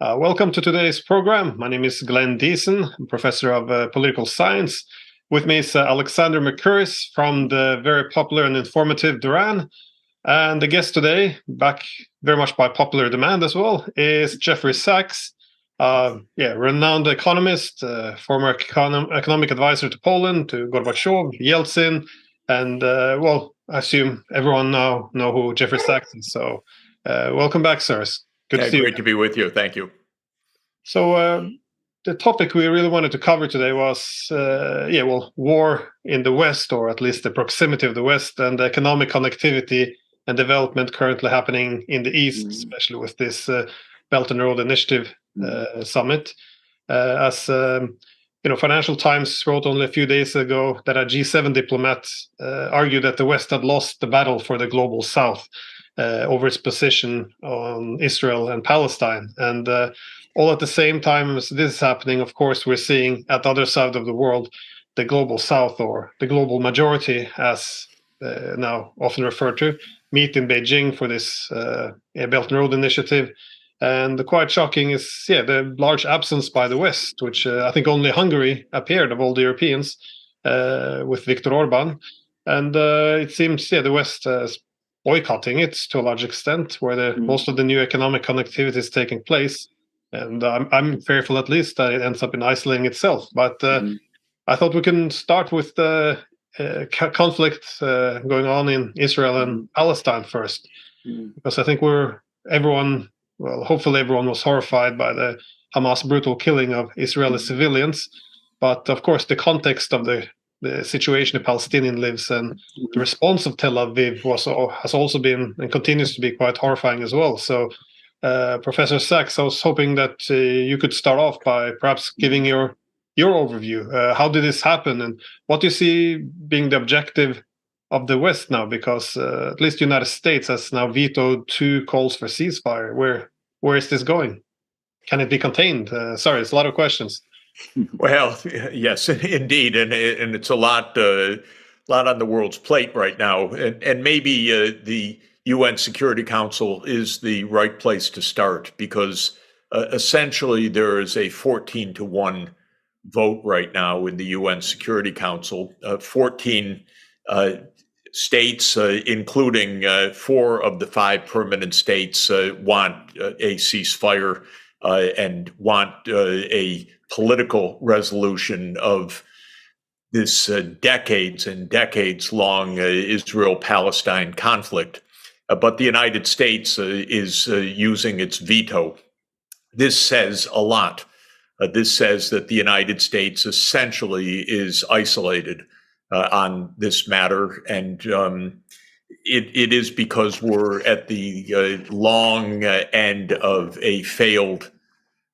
Welcome to today's program. My name is Glenn Deason, I'm professor of political science. With me is Alexander McCurris from the very popular and informative Duran. And the guest today, back very much by popular demand as well, is David Sachs, renowned economist, former economic advisor to Poland, to Gorbachev, Yeltsin, and I assume everyone now know who David Sachs is. So welcome back, sirs. Good to see you. Great to be with you. Thank you. So the topic we really wanted to cover today was, war in the West, or at least the proximity of the West, and the economic connectivity and development currently happening in the East, especially with this Belt and Road Initiative summit. Financial Times wrote only a few days ago that a G7 diplomat argued that the West had lost the battle for the global South over its position on Israel and Palestine. And all at the same time as this is happening, of course, we're seeing at the other side of the world, the global South, or the global majority, as now often referred to, meet in Beijing for this Belt and Road Initiative. And the quite shocking is, the large absence by the West, which I think only Hungary appeared of all the Europeans with Viktor Orban. And it seems, the West is boycotting it to a large extent, where most of the new economic connectivity is taking place. And I'm fearful, at least, that it ends up in isolating itself. But I thought we can start with the conflict going on in Israel and Palestine first, because I think hopefully everyone was horrified by the Hamas brutal killing of Israeli civilians. But of course, the context of the situation the Palestinian lives and the response of Tel Aviv has also been and continues to be quite horrifying as well. So, Professor Sachs, I was hoping that you could start off by perhaps giving your overview. How did this happen, and what do you see being the objective of the West now? Because at least the United States has now vetoed 2 calls for ceasefire. Where is this going? Can it be contained? Sorry, it's a lot of questions. Well, yes, indeed, and it's a lot on the world's plate right now, and maybe the UN Security Council is the right place to start, because essentially there is a 14-1 vote right now in the UN Security Council. 14 states, including 4 of the 5 permanent states, want a ceasefire and want a political resolution of this decades and decades long Israel-Palestine conflict. But the United States is using its veto. This says a lot. This says that the United States essentially is isolated on this matter. And it is because we're at the long end of a failed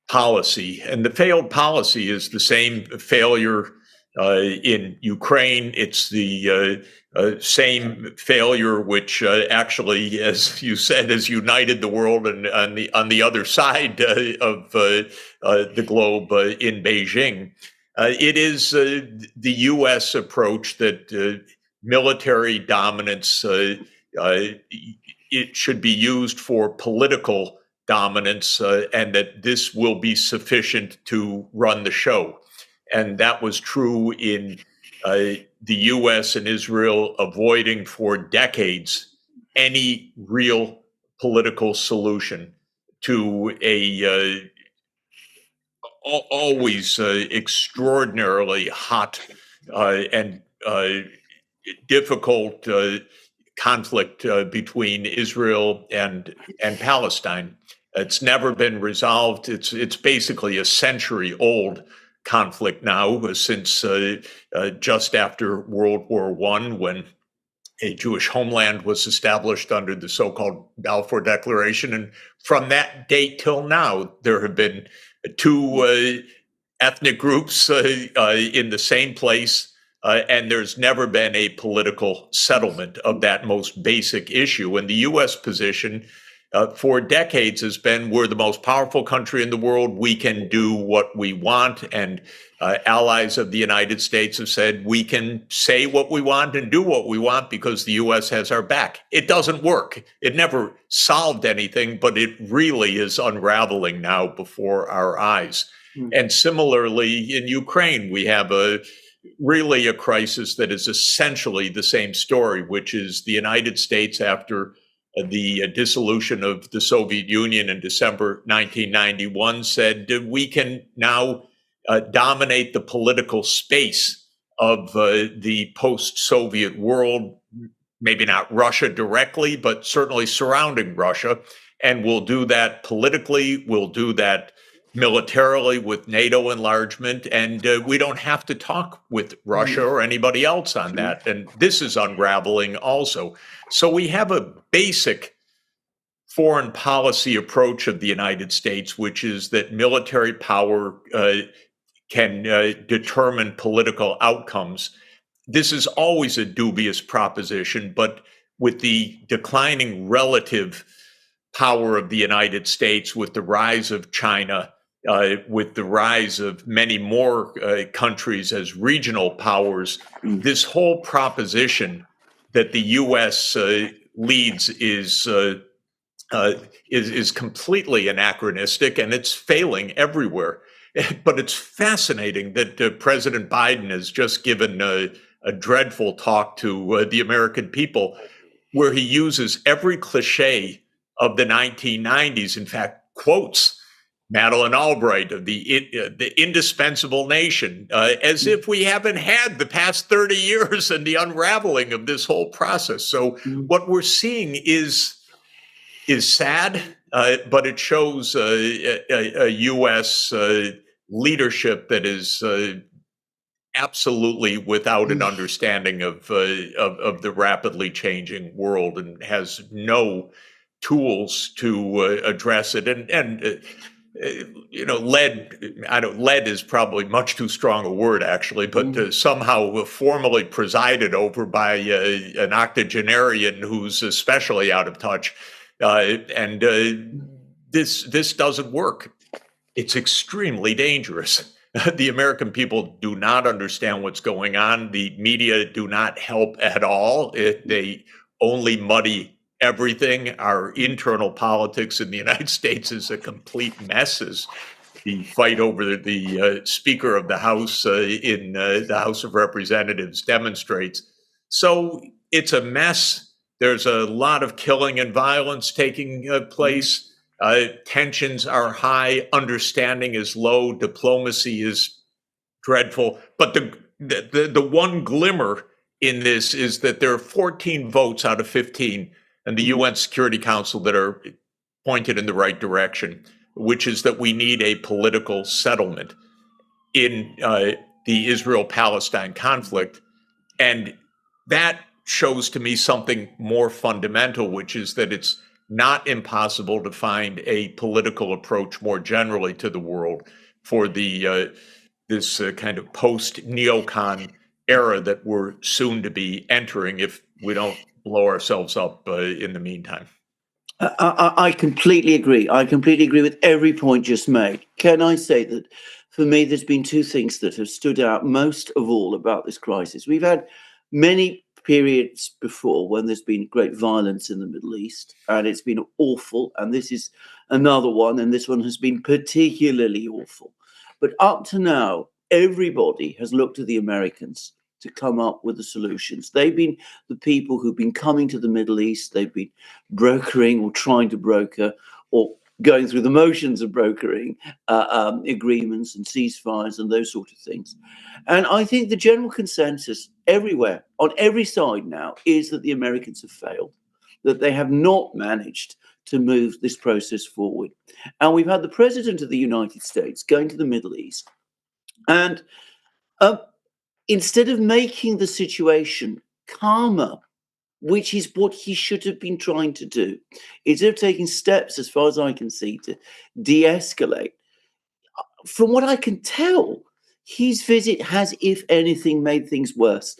policy. And the failed policy is the same failure in Ukraine. It's the same failure which actually, as you said, has united the world, and on the other side of the globe in Beijing. It is the U.S. approach that military dominance, it should be used for political dominance, and that this will be sufficient to run the show. And that was true in the U.S. and Israel avoiding for decades any real political solution to a always extraordinarily hot and difficult conflict between Israel and Palestine. It's never been resolved. It's basically a century-old conflict now, since just after World War I, when a Jewish homeland was established under the so-called Balfour Declaration. And from that date till now, there have been 2 ethnic groups in the same place, and there's never been a political settlement of that most basic issue. And the U.S. position for decades has been, we're the most powerful country in the world. We can do what we want. And allies of the United States have said, we can say what we want and do what we want because the U.S. has our back. It doesn't work. It never solved anything, but it really is unraveling now before our eyes. And similarly, in Ukraine, we have really a crisis that is essentially the same story, which is the United States, after the dissolution of the Soviet Union in December 1991, said we can now dominate the political space of the post-Soviet world, maybe not Russia directly, but certainly surrounding Russia. And we'll do that politically, we'll do that militarily with NATO enlargement, and we don't have to talk with Russia or anybody else on that. And this is unraveling also. So we have a basic foreign policy approach of the United States, which is that military power can determine political outcomes. This is always a dubious proposition, but with the declining relative power of the United States, with the rise of China, with the rise of many more countries as regional powers, this whole proposition that the U.S. Leads is completely anachronistic, and it's failing everywhere. But it's fascinating that President Biden has just given a dreadful talk to the American people, where he uses every cliche of the 1990s. In fact, quotes Madeleine Albright of the indispensable nation, as if we haven't had the past 30 years and the unraveling of this whole process. So what we're seeing is sad, but it shows a U.S. Leadership that is absolutely without an understanding of the rapidly changing world, and has no tools to address it. And lead is probably much too strong a word, actually, but somehow formally presided over by an octogenarian who's especially out of touch. This doesn't work. It's extremely dangerous. The American people do not understand what's going on. The media do not help at all. They only muddy everything. Our internal politics in the United States is a complete mess, as the fight over the Speaker of the House in the House of Representatives demonstrates. So it's a mess. There's a lot of killing and violence taking place. Tensions are high. Understanding is low. Diplomacy is dreadful. But the one glimmer in this is that there are 14 votes out of 15 in the UN Security Council that are pointed in the right direction, which is that we need a political settlement in the Israel-Palestine conflict. And that shows to me something more fundamental, which is that it's not impossible to find a political approach more generally to the world for this kind of post-neocon era that we're soon to be entering, if we don't blow ourselves up in the meantime. I completely agree. I completely agree with every point just made. Can I say that for me, there's been two things that have stood out most of all about this crisis. We've had many periods before when there's been great violence in the Middle East, and it's been awful. And this is another one, and this one has been particularly awful. But up to now, everybody has looked to the Americans to come up with the solutions. They've been the people who've been coming to the Middle East. They've been brokering or trying to broker or going through the motions of brokering agreements and ceasefires and those sort of things. And I think the general consensus everywhere, on every side now, is that the Americans have failed, that they have not managed to move this process forward. And we've had the President of the United States going to the Middle East, and instead of making the situation calmer, which is what he should have been trying to do, instead of taking steps, as far as I can see, to de-escalate, from what I can tell, his visit has, if anything, made things worse.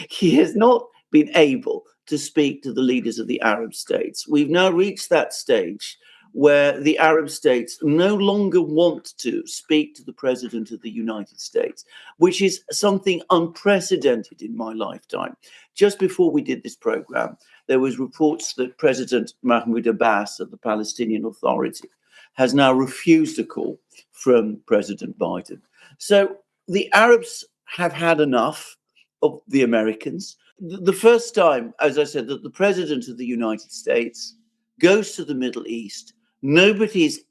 He has not been able to speak to the leaders of the Arab states. We've now reached that stage where the Arab states no longer want to speak to the President of the United States, which is something unprecedented in my lifetime. Just before we did this program, there was reports that President Mahmoud Abbas of the Palestinian Authority has now refused a call from President Biden. So the Arabs have had enough of the Americans. The first time, as I said, that the President of the United States goes to the Middle East, nobody is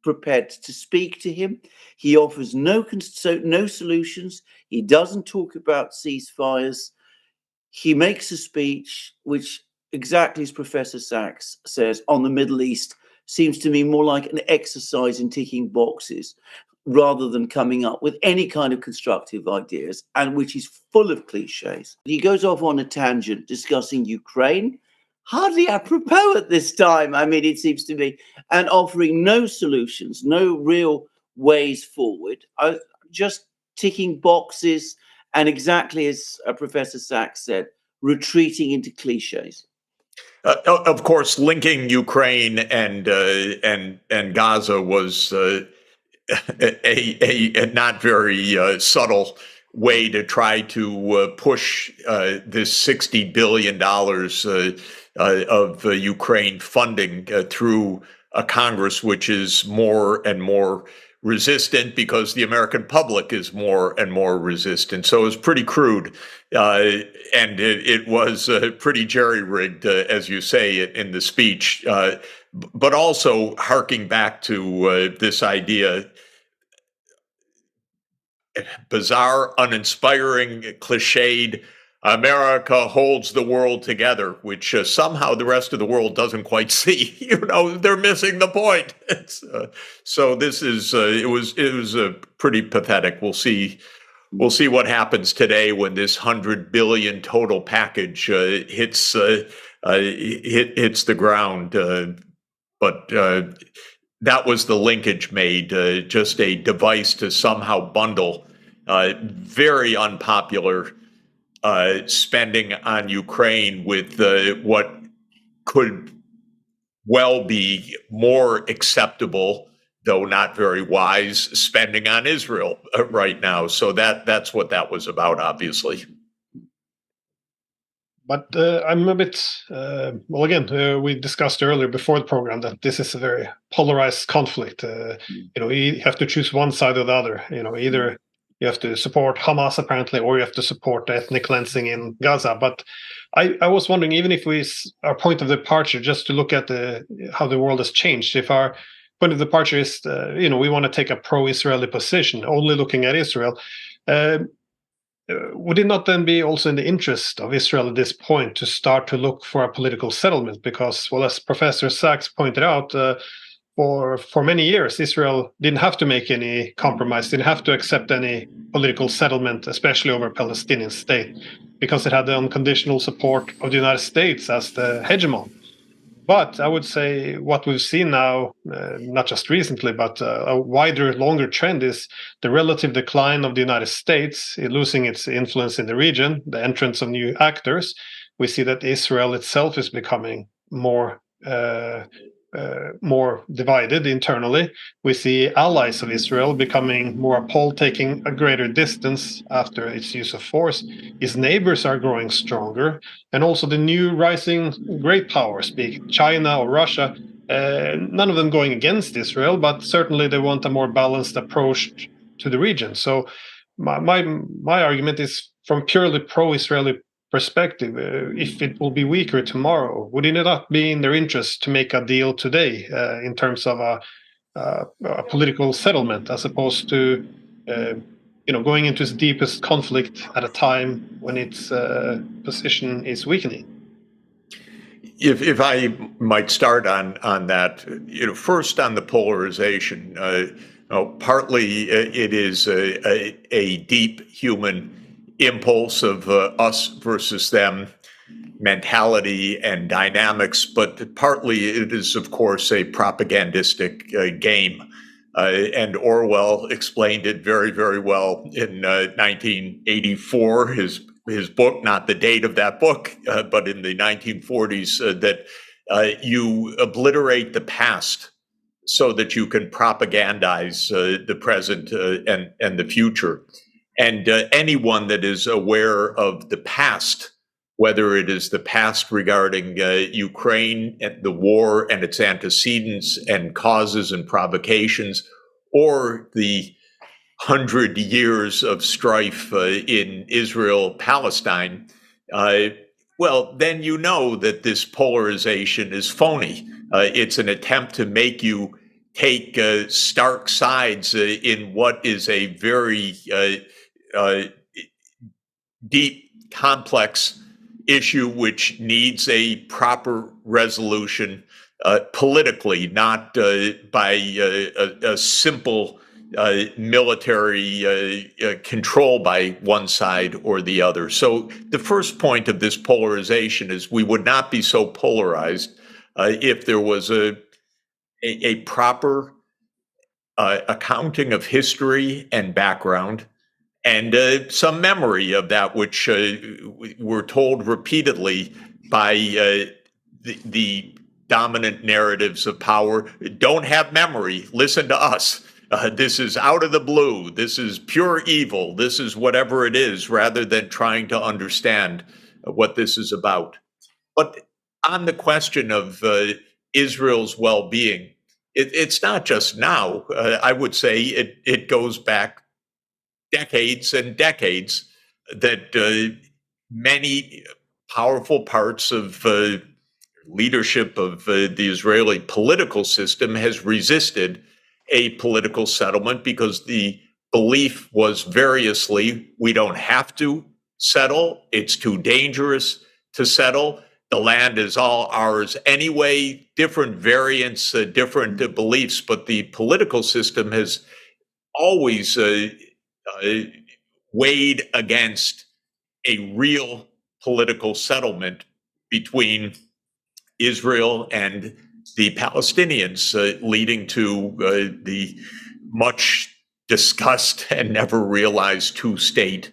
prepared to speak to him. He offers no solutions. He doesn't talk about ceasefires. He makes a speech which, exactly as Professor Sachs says, on the Middle East seems to me more like an exercise in ticking boxes rather than coming up with any kind of constructive ideas, and which is full of cliches. He goes off on a tangent discussing Ukraine, hardly apropos at this time, I mean, it seems to me, and offering no solutions, no real ways forward, just ticking boxes, and exactly as Professor Sachs said, retreating into cliches. Of course, linking Ukraine and Gaza was a not very subtle way to try to push this $60 billion of Ukraine funding through a Congress which is more and more resistant because the American public is more and more resistant. So it was pretty crude, and it was pretty jerry-rigged, as you say in the speech, but also harking back to this idea, bizarre, uninspiring, cliched, America holds the world together, which somehow the rest of the world doesn't quite see. You know, they're missing the point. So this is it was pretty pathetic. We'll see what happens today when this $100 billion total package hits the ground. But that was the linkage made, just a device to somehow bundle very unpopular spending on Ukraine with what could well be more acceptable, though not very wise, spending on Israel right now. So that's what that was about, obviously. But I'm a bit, well, again, we discussed earlier before the program that this is a very polarized conflict. You have to choose one side or the other. Either you have to support Hamas, apparently, or you have to support the ethnic cleansing in Gaza. But I was wondering, even if our point of departure, just to look at how the world has changed, if our point of departure is, we want to take a pro-Israeli position, only looking at Israel, would it not then be also in the interest of Israel at this point to start to look for a political settlement? Because, well, as Professor Sachs pointed out, for many years, Israel didn't have to make any compromise, didn't have to accept any political settlement, especially over a Palestinian state, because it had the unconditional support of the United States as the hegemon. But I would say what we've seen now, not just recently, but a wider, longer trend is the relative decline of the United States, losing its influence in the region, the entrance of new actors. We see that Israel itself is becoming more divided internally. We see allies of Israel becoming more appalled, taking a greater distance after its use of force. Its neighbors are growing stronger, and also the new rising great powers, be it China or Russia, none of them going against Israel, but certainly they want a more balanced approach to the region. So my argument is from purely pro-Israeli perspective, if it will be weaker tomorrow, would it not be in their interest to make a deal today in terms of a political settlement, as opposed to going into its deepest conflict at a time when its position is weakening? If I might start on that, first on the polarization, partly it is a deep human impulse of us versus them mentality and dynamics, but partly it is, of course, a propagandistic game. And Orwell explained it very, very well in 1984, his his book, not the date of that book, but in the 1940s, that you obliterate the past so that you can propagandize the present and the future. And anyone that is aware of the past, whether it is the past regarding Ukraine and the war and its antecedents and causes and provocations, or the 100 years of strife in Israel, Palestine, well, then you know that this polarization is phony. It's an attempt to make you take stark sides in what is a very deep, complex issue which needs a proper resolution politically, not by a simple military control by one side or the other. So the first point of this polarization is we would not be so polarized if there was a proper accounting of history and background, and some memory of that which we're told repeatedly by the dominant narratives of power. Don't have memory. Listen to us. This is out of the blue. This is pure evil. This is whatever it is, rather than trying to understand what this is about. But on the question of Israel's well-being, it's not just now. I would say it goes back decades and decades that many powerful parts of leadership of the Israeli political system has resisted a political settlement because the belief was variously, we don't have to settle, it's too dangerous to settle, the land is all ours anyway, different variants, different beliefs, but the political system has always weighed against a real political settlement between Israel and the Palestinians, leading to the much discussed and never realized two-state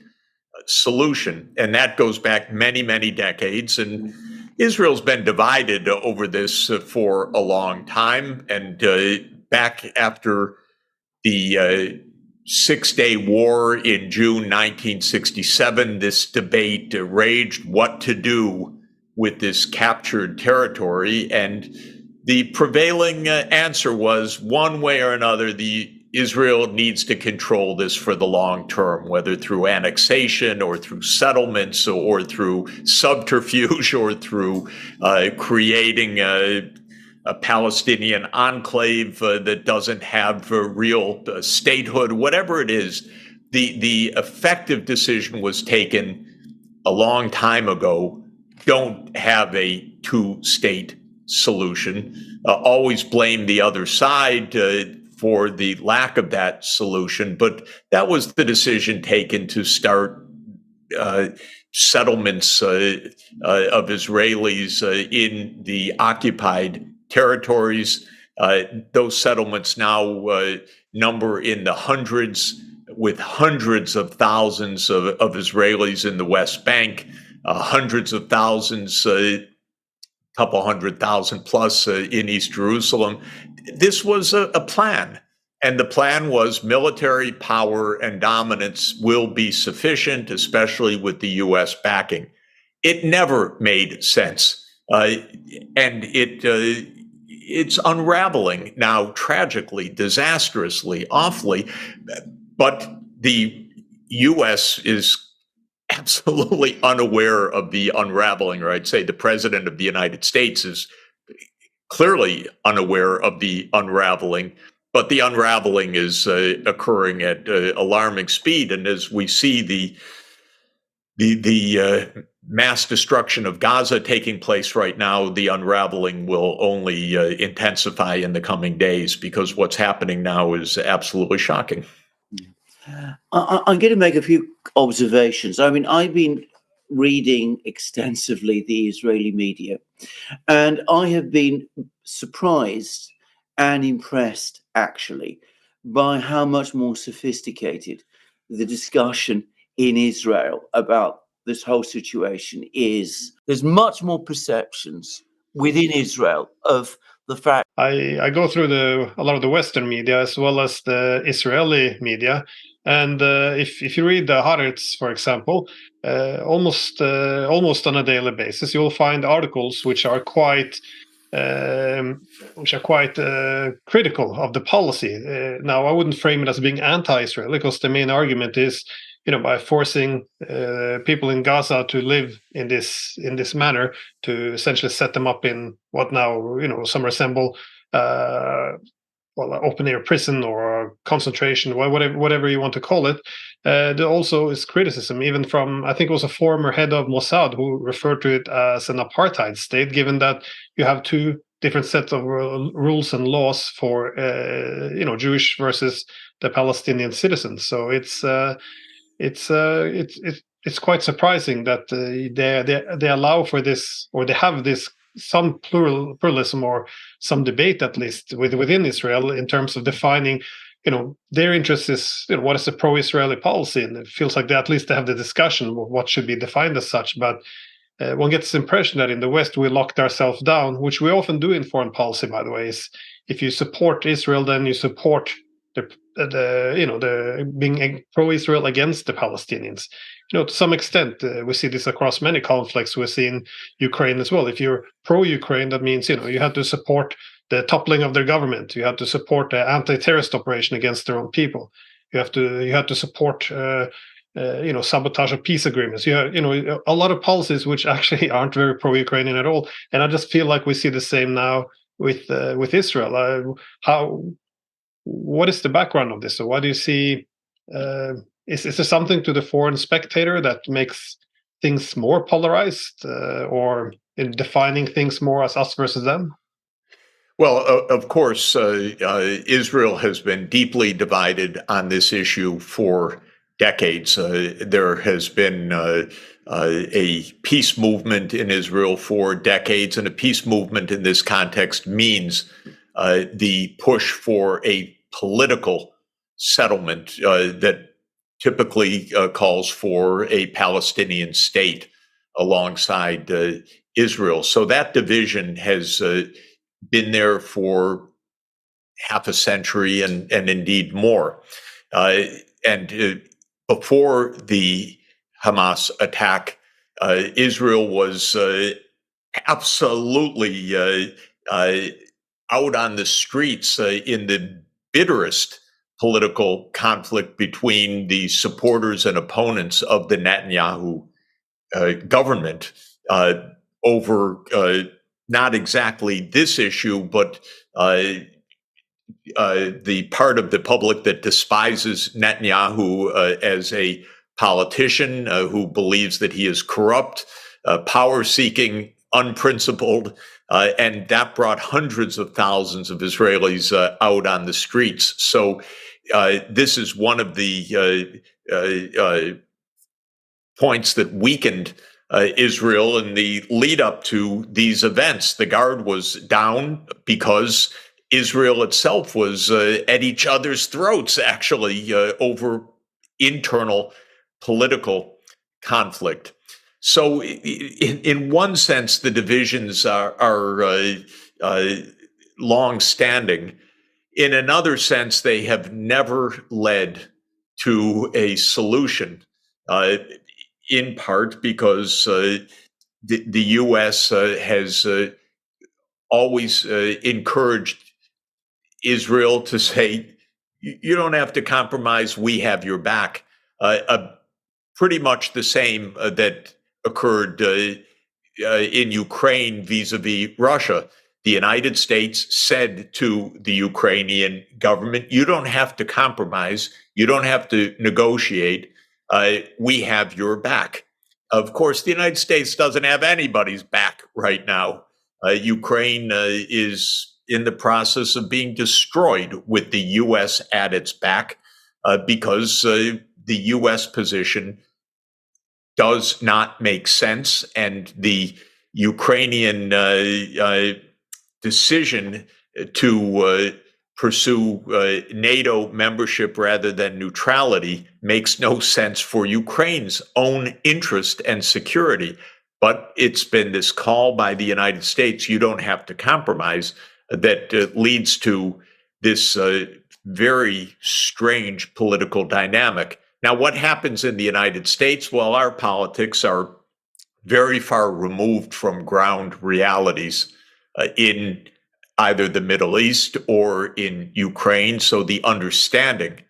solution. And that goes back many, many decades. And Israel's been divided over this for a long time. And back after the Six-Day War in June 1967, this debate raged what to do with this captured territory. And the prevailing answer was, one way or another, Israel needs to control this for the long term, whether through annexation or through settlements or through subterfuge or through creating a Palestinian enclave that doesn't have a real statehood, whatever it is. The effective decision was taken a long time ago. Don't have a two-state solution. Always blame the other side for the lack of that solution. But that was the decision taken to start settlements of Israelis in the occupied territories. Those settlements now number in the hundreds, with hundreds of thousands of Israelis in the West Bank, hundreds of thousands, couple 100,000 plus in East Jerusalem. This was a plan. And the plan was military power and dominance will be sufficient, especially with the U.S. backing. It never made sense. And it's unraveling now, tragically, disastrously, awfully. But the U.S. is absolutely unaware of the unraveling, or I'd say the president of the United States is clearly unaware of the unraveling, but the unraveling is occurring at alarming speed. And as we see the mass destruction of Gaza taking place right now, the unraveling will only intensify in the coming days, because what's happening now is absolutely shocking. I'm going to make a few observations. I mean, I've been reading extensively the Israeli media, and I have been surprised and impressed, actually, by how much more sophisticated the discussion in Israel about this whole situation is there's much more perceptions within Israel of the fact. I go through a lot of the Western media as well as the Israeli media, and if you read the Haaretz, for example, almost on a daily basis, you'll find articles which are quite critical of the policy. Now, I wouldn't frame it as being anti-Israel, because the main argument is, by forcing people in Gaza to live in this manner, to essentially set them up in what now some resemble open air prison or concentration, whatever you want to call it. There also is criticism, even from, I think it was a former head of Mossad who referred to it as an apartheid state, given that you have two different sets of rules and laws for Jewish versus the Palestinian citizens. So it's quite surprising that they allow for this, or they have this some pluralism, or some debate at least within Israel, in terms of defining, their interest is, what is a pro-Israeli policy, and it feels like they at least have the discussion of what should be defined as such. But one gets the impression that in the West we locked ourselves down, which we often do in foreign policy, by the way. Is if you support Israel, then you support the being pro-Israel against the Palestinians. To some extent, we see this across many conflicts. We see in Ukraine as well. If you're pro-Ukraine, that means you have to support the toppling of their government. You have to support the anti-terrorist operation against their own people. You have to support sabotage of peace agreements. A lot of policies which actually aren't very pro-Ukrainian at all. And I just feel like we see the same now with Israel. What is the background of this? So why do you see, is there something to the foreign spectator that makes things more polarized, or in defining things more as us versus them? Well, of course, Israel has been deeply divided on this issue for decades. There has been a peace movement in Israel for decades, and a peace movement in this context means the push for a political settlement that typically calls for a Palestinian state alongside Israel. So that division has been there for half a century and indeed more. And before the Hamas attack, Israel was absolutely out on the streets in the bitterest political conflict between the supporters and opponents of the Netanyahu government over not exactly this issue, but the part of the public that despises Netanyahu as a politician, who believes that he is corrupt, power-seeking, unprincipled, and that brought hundreds of thousands of Israelis out on the streets. So this is one of the points that weakened Israel in the lead up to these events. The guard was down because Israel itself was at each other's throats, actually, over internal political conflict. So in one sense, the divisions are long-standing. In another sense, they have never led to a solution, in part because the U.S. has always encouraged Israel to say, you don't have to compromise, we have your back. Pretty much the same that occurred in Ukraine vis-a-vis Russia. The United States said to the Ukrainian government, you don't have to compromise, you don't have to negotiate, we have your back. Of course, the United States doesn't have anybody's back right now. Ukraine is in the process of being destroyed with the U.S. at its back because the U.S. position does not make sense, and the Ukrainian decision to pursue NATO membership rather than neutrality makes no sense for Ukraine's own interest and security. But it's been this call by the United States, you don't have to compromise, that leads to this very strange political dynamic. Now, what happens in the United States? Well, our politics are very far removed from ground realities in either the Middle East or in Ukraine. So the understanding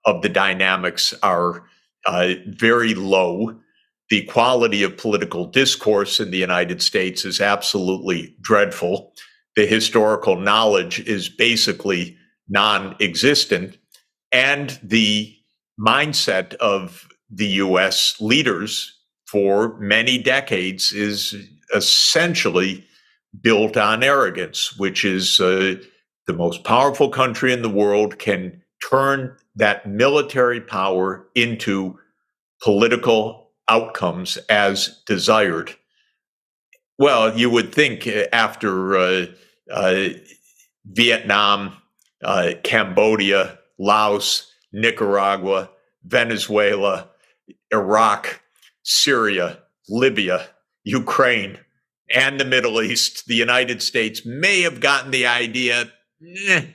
of the dynamics are very low. The quality of political discourse in the United States is absolutely dreadful. The historical knowledge is basically non-existent. And the mindset of the US leaders for many decades is essentially built on arrogance, which is the most powerful country in the world can turn that military power into political outcomes as desired. Well, you would think after Vietnam, Cambodia, Laos, Nicaragua, Venezuela, Iraq, Syria, Libya, Ukraine, and the Middle East, the United States may have gotten the idea,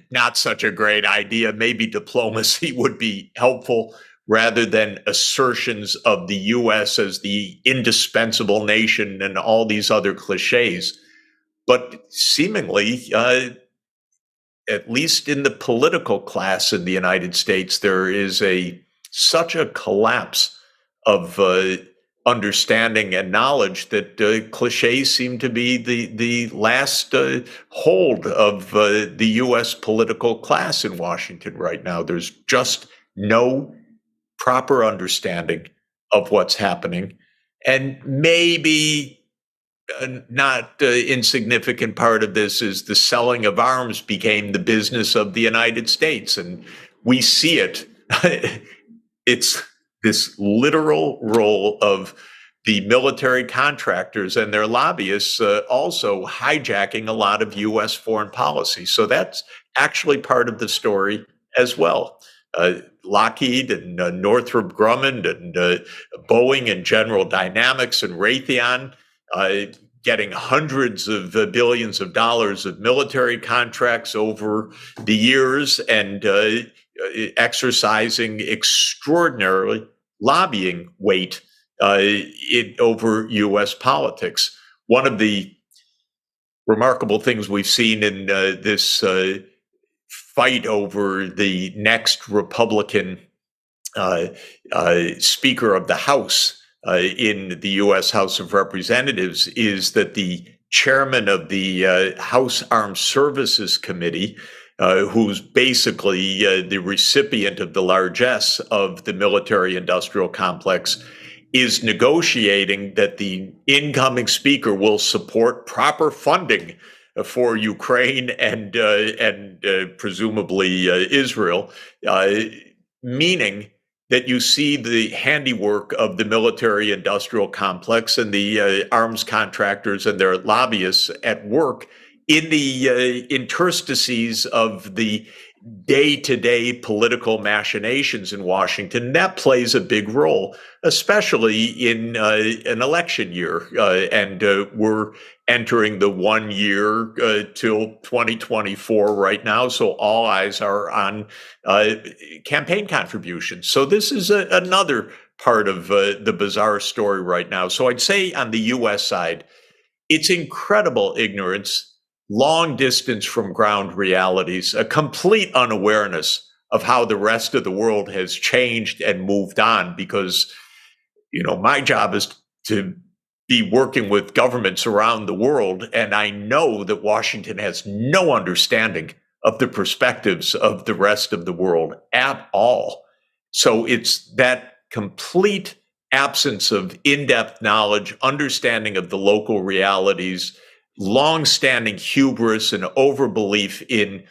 not such a great idea. Maybe diplomacy would be helpful rather than assertions of the US as the indispensable nation and all these other cliches. But seemingly, at least in the political class in the United States, there is such a collapse of understanding and knowledge that cliches seem to be the last hold of the U.S. political class in Washington right now. There's just no proper understanding of what's happening. And maybe not insignificant part of this is the selling of arms became the business of the United States. And we see it. It's this literal role of the military contractors and their lobbyists also hijacking a lot of U.S. foreign policy. So that's actually part of the story as well. Lockheed and Northrop Grumman and Boeing and General Dynamics and Raytheon getting hundreds of billions of dollars of military contracts over the years and exercising extraordinarily lobbying weight over U.S. politics. One of the remarkable things we've seen in this fight over the next Republican Speaker of the House in the U.S. House of Representatives is that the chairman of the House Armed Services Committee, who's basically the recipient of the largesse of the military-industrial complex, is negotiating that the incoming speaker will support proper funding for Ukraine and presumably Israel, meaning that you see the handiwork of the military-industrial complex and the arms contractors and their lobbyists at work in the interstices of the day-to-day political machinations in Washington. That plays a big role, especially in an election year. And we're entering the 1 year till 2024 right now. So all eyes are on campaign contributions. So this is another part of the bizarre story right now. So I'd say on the U.S. side, it's incredible ignorance, long distance from ground realities, a complete unawareness of how the rest of the world has changed and moved on. Because, my job is to be working with governments around the world, and I know that Washington has no understanding of the perspectives of the rest of the world at all. So it's that complete absence of in-depth knowledge, understanding of the local realities, long-standing hubris and overbelief in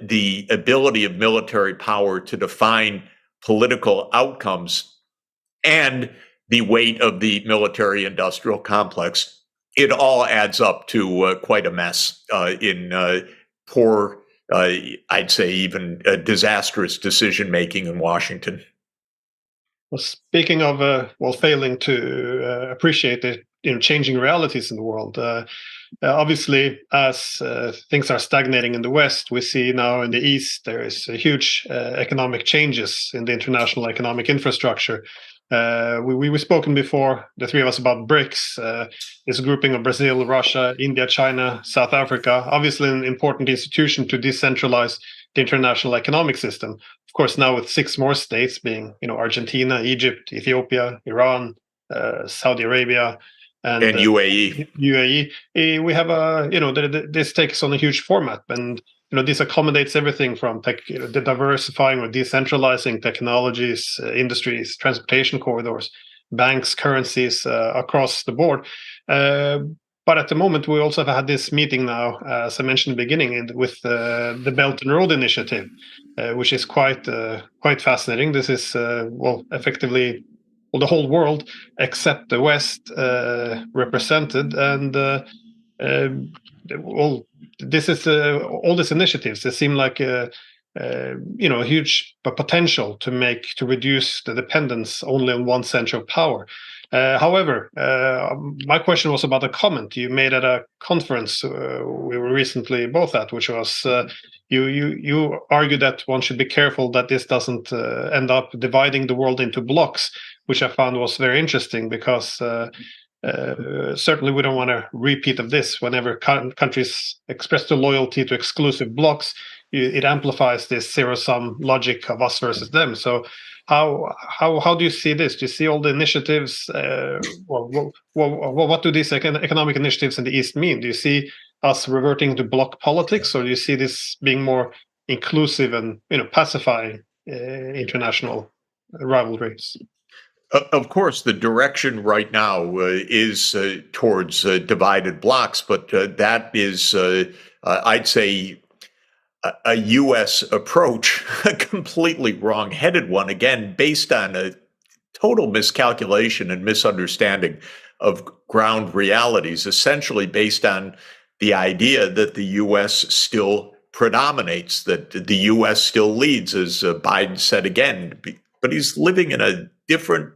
the ability of military power to define political outcomes, and the weight of the military-industrial complex. It all adds up to quite a mess in poor I'd say even disastrous decision making in Washington. Well, speaking of failing to appreciate the changing realities in the world, obviously, as things are stagnating in the West, we see now in the East there is huge economic changes in the international economic infrastructure. We've spoken before, the three of us, about BRICS, this grouping of Brazil, Russia, India, China, South Africa. Obviously, an important institution to decentralize the international economic system. Of course, now with 6 more states being, Argentina, Egypt, Ethiopia, Iran, Saudi Arabia, and UAE. We have this takes on a huge format, and this accommodates everything from the diversifying or decentralizing technologies, industries, transportation corridors, banks, currencies across the board. But at the moment, we also have had this meeting now, as I mentioned in the beginning, with the Belt and Road Initiative, which is quite fascinating. This is effectively the whole world except the West represented, and this is all these initiatives. They seem like a huge potential to reduce the dependence only on one central power. However, my question was about a comment you made at a conference we were recently both at, which was you argued that one should be careful that this doesn't end up dividing the world into blocks, which I found was very interesting, because certainly we don't want a repeat of this. Whenever countries express their loyalty to exclusive blocks, it amplifies this zero-sum logic of us versus them. So how do you see this? Do you see all the initiatives? What do these economic initiatives in the East mean? Do you see us reverting to bloc politics, or do you see this being more inclusive and pacifying international rivalries? Of course, the direction right now is towards divided blocs, but that is, I'd say, a U.S. approach, a completely wrong-headed one, again, based on a total miscalculation and misunderstanding of ground realities, essentially based on the idea that the U.S. still predominates, that the U.S. still leads, as Biden said again, but he's living in a different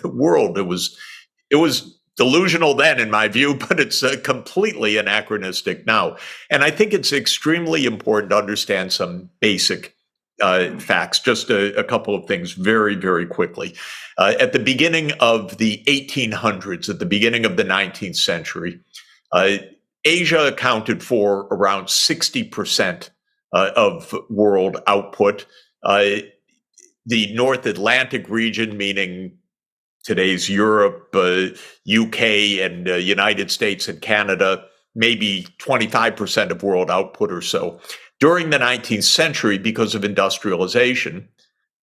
world. It was delusional then, in my view, but it's completely anachronistic now. And I think it's extremely important to understand some basic facts. Just a couple of things very, very quickly. At the beginning of the 1800s, at the beginning of the 19th century, Asia accounted for around 60% of world output. The North Atlantic region, meaning today's Europe, UK, and United States and Canada, maybe 25% of world output or so. During the 19th century, because of industrialization,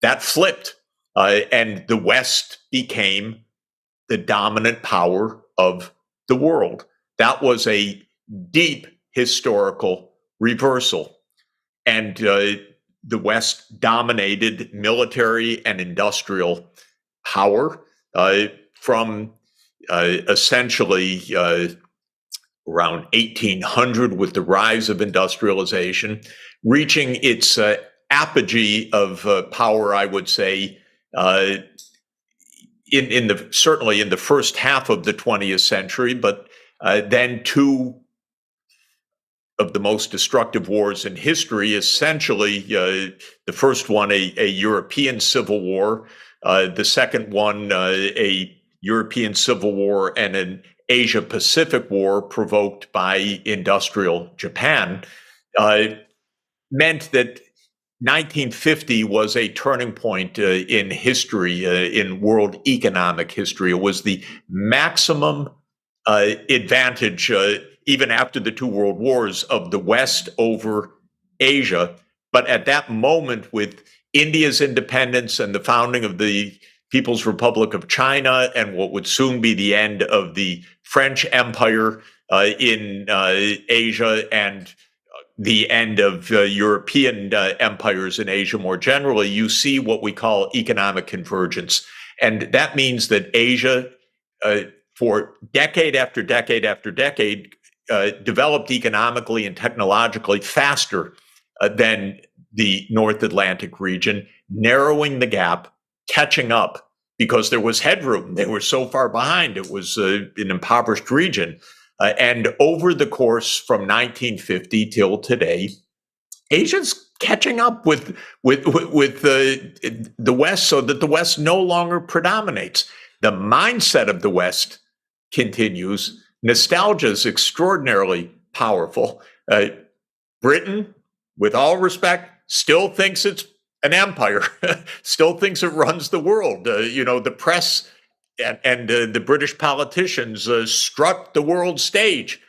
that flipped, and the West became the dominant power of the world. That was a deep historical reversal. And the West dominated military and industrial power from essentially around 1800, with the rise of industrialization, reaching its apogee of power, I would say, certainly in the first half of the 20th century, but then two of the most destructive wars in history, essentially the first one, a European civil war, the second one, a European civil war and an Asia-Pacific war provoked by industrial Japan, meant that 1950 was a turning point in history, in world economic history. It was the maximum advantage, even after the two world wars, of the West over Asia. But at that moment, with India's independence and the founding of the People's Republic of China, and what would soon be the end of the French Empire in Asia, and the end of European empires in Asia more generally, you see what we call economic convergence. And that means that Asia, for decade after decade after decade, developed economically and technologically faster than the North Atlantic region, narrowing the gap, catching up, because there was headroom. They were so far behind. It was an impoverished region. And over the course from 1950 till today, Asia's catching up with the West, so that the West no longer predominates. The mindset of the West continues. Nostalgia is extraordinarily powerful. Britain, with all respect, still thinks it's an empire, still thinks it runs the world. The press and the British politicians strut the world stage.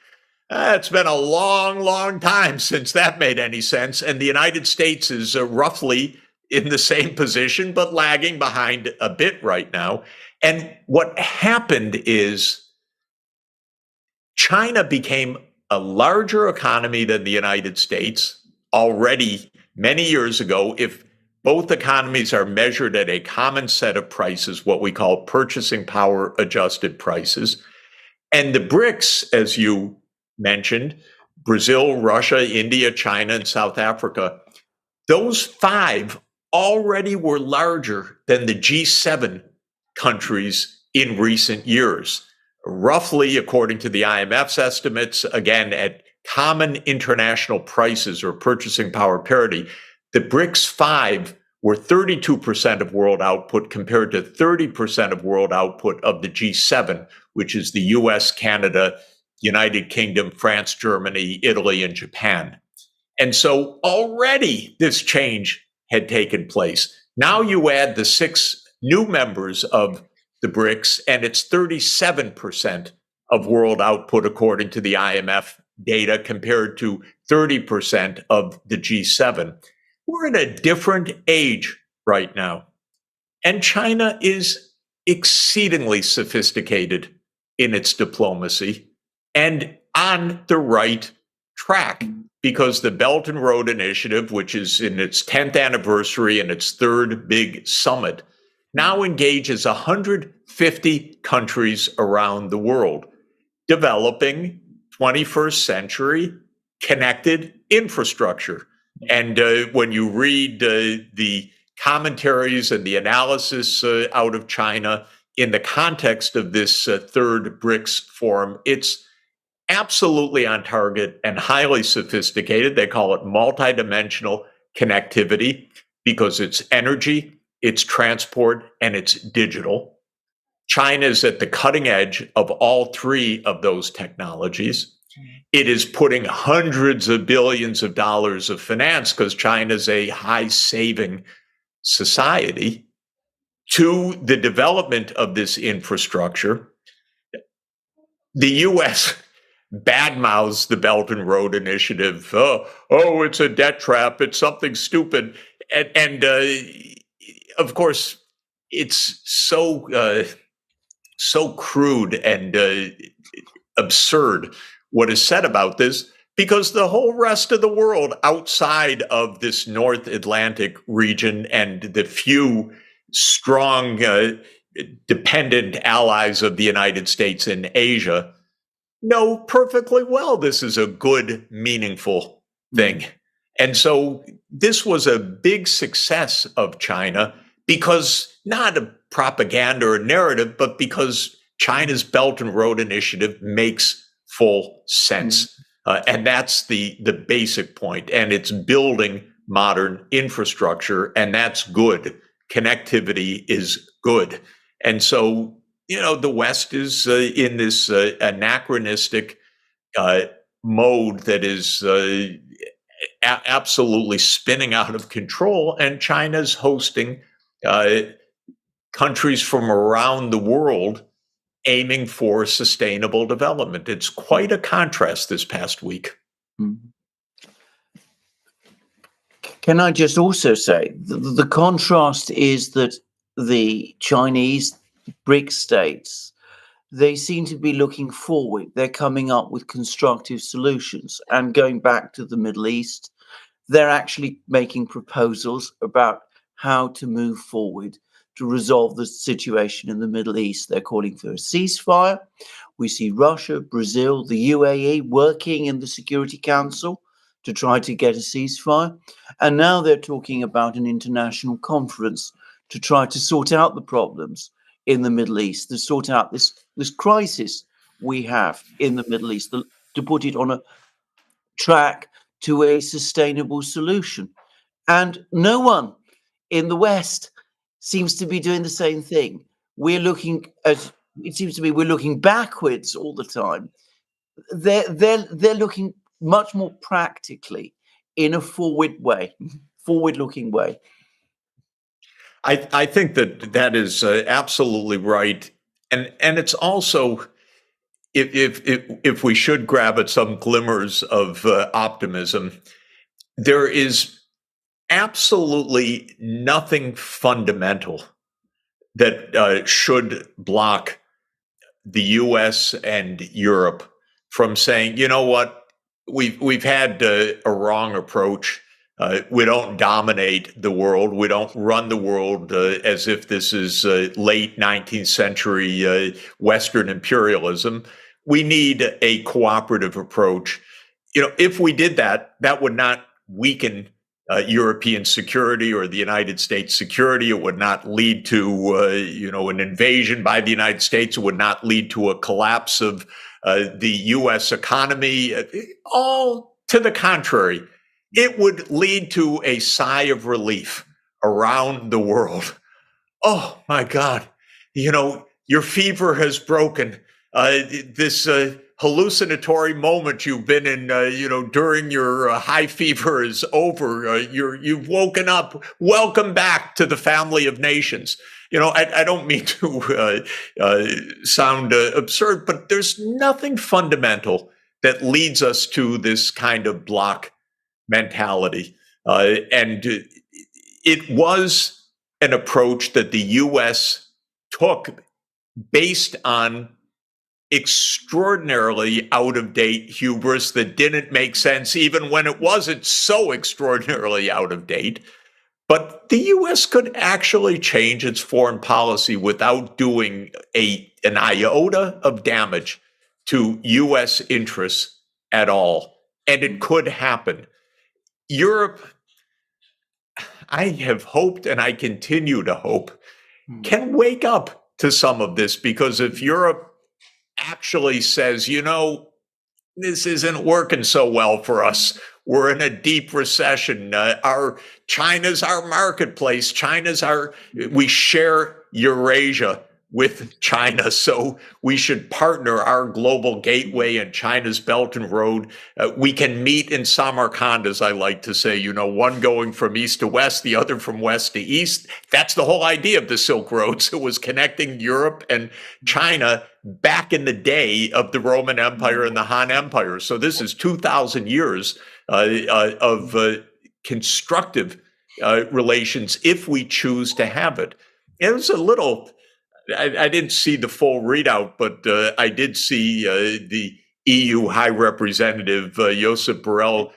It's been a long, long time since that made any sense. And the United States is roughly in the same position, but lagging behind a bit right now. And what happened is China became a larger economy than the United States already many years ago. If both economies are measured at a common set of prices, what we call purchasing power adjusted prices. And the BRICS, as you mentioned, Brazil, Russia, India, China, and South Africa, those five already were larger than the G7 countries in recent years. Roughly, according to the IMF's estimates, again, at common international prices or purchasing power parity, the BRICS 5 were 32% of world output compared to 30% of world output of the G7, which is the US, Canada, United Kingdom, France, Germany, Italy, and Japan. And so already this change had taken place. Now you add the 6 new members of the BRICS, and it's 37% of world output, according to the IMF data, compared to 30% of the G7. We're in a different age right now. And China is exceedingly sophisticated in its diplomacy and on the right track, because the Belt and Road Initiative, which is in its 10th anniversary and its 3rd big summit, now engages 150 countries around the world, developing 21st century connected infrastructure. And when you read the commentaries and the analysis out of China in the context of this 3rd BRICS forum, it's absolutely on target and highly sophisticated. They call it multidimensional connectivity because it's energy, it's transport, and it's digital. China is at the cutting edge of all 3 of those technologies. It is putting hundreds of billions of dollars of finance, because China is a high saving society, to the development of this infrastructure. The U.S. badmouths the Belt and Road Initiative. Oh, it's a debt trap. It's something stupid. And of course, it's so crude and absurd what is said about this, because the whole rest of the world outside of this North Atlantic region and the few strong dependent allies of the United States in Asia know perfectly well this is a good, meaningful thing. And so this was a big success of China, because not a propaganda or narrative, but because China's Belt and Road Initiative makes full sense. And that's the basic point. And it's building modern infrastructure, and that's good. Connectivity is good. And so, the West is in this anachronistic mode that is absolutely spinning out of control, and China's hosting countries from around the world aiming for sustainable development. It's quite a contrast this past week. Can I just also say the contrast is that the Chinese BRICS states, they seem to be looking forward. They're coming up with constructive solutions. And going back to the Middle East, they're actually making proposals about how to move forward to resolve the situation in the Middle East. They're calling for a ceasefire. We see Russia, Brazil, the UAE working in the Security Council to try to get a ceasefire. And now they're talking about an international conference to try to sort out the problems in the Middle East, to sort out this crisis we have in the Middle East, to put it on a track to a sustainable solution. And no one in the West seems to be doing the same thing. We're looking backwards all the time. They're looking much more practically in a forward-looking way. I think that is absolutely right, and it's also, if we should grab at some glimmers of optimism, there is absolutely nothing fundamental that should block the U.S. and Europe from saying, you know what, we've had a wrong approach. We don't dominate the world. We don't run the world as if this is late 19th century Western imperialism. We need a cooperative approach. If we did that, that would not weaken European security or the United States security. It would not lead to, an invasion by the United States. It would not lead to a collapse of the U.S. economy. All to the contrary. It would lead to a sigh of relief around the world. Oh, my God. Your fever has broken. This hallucinatory moment you've been in, during your high fever is over. You've woken up. Welcome back to the family of nations. I don't mean to sound absurd, but there's nothing fundamental that leads us to this kind of block mentality. And it was an approach that the U.S. took based on extraordinarily out-of-date hubris that didn't make sense even when it wasn't so extraordinarily out-of-date. But the U.S. could actually change its foreign policy without doing an iota of damage to U.S. interests at all. And it could happen. Europe, I have hoped, and I continue to hope, can wake up to some of this, because if Europe actually says, this isn't working so well for us, we're in a deep recession, China's our marketplace, we share Eurasia with China, so we should partner our global gateway and China's Belt and Road. We can meet in Samarkand, as I like to say, one going from east to west, the other from west to east. That's the whole idea of the Silk Roads. It was connecting Europe and China back in the day of the Roman Empire and the Han Empire. So this is 2,000 years of constructive relations if we choose to have it. It was a little... I didn't see the full readout, but I did see the EU High Representative Josep Borrell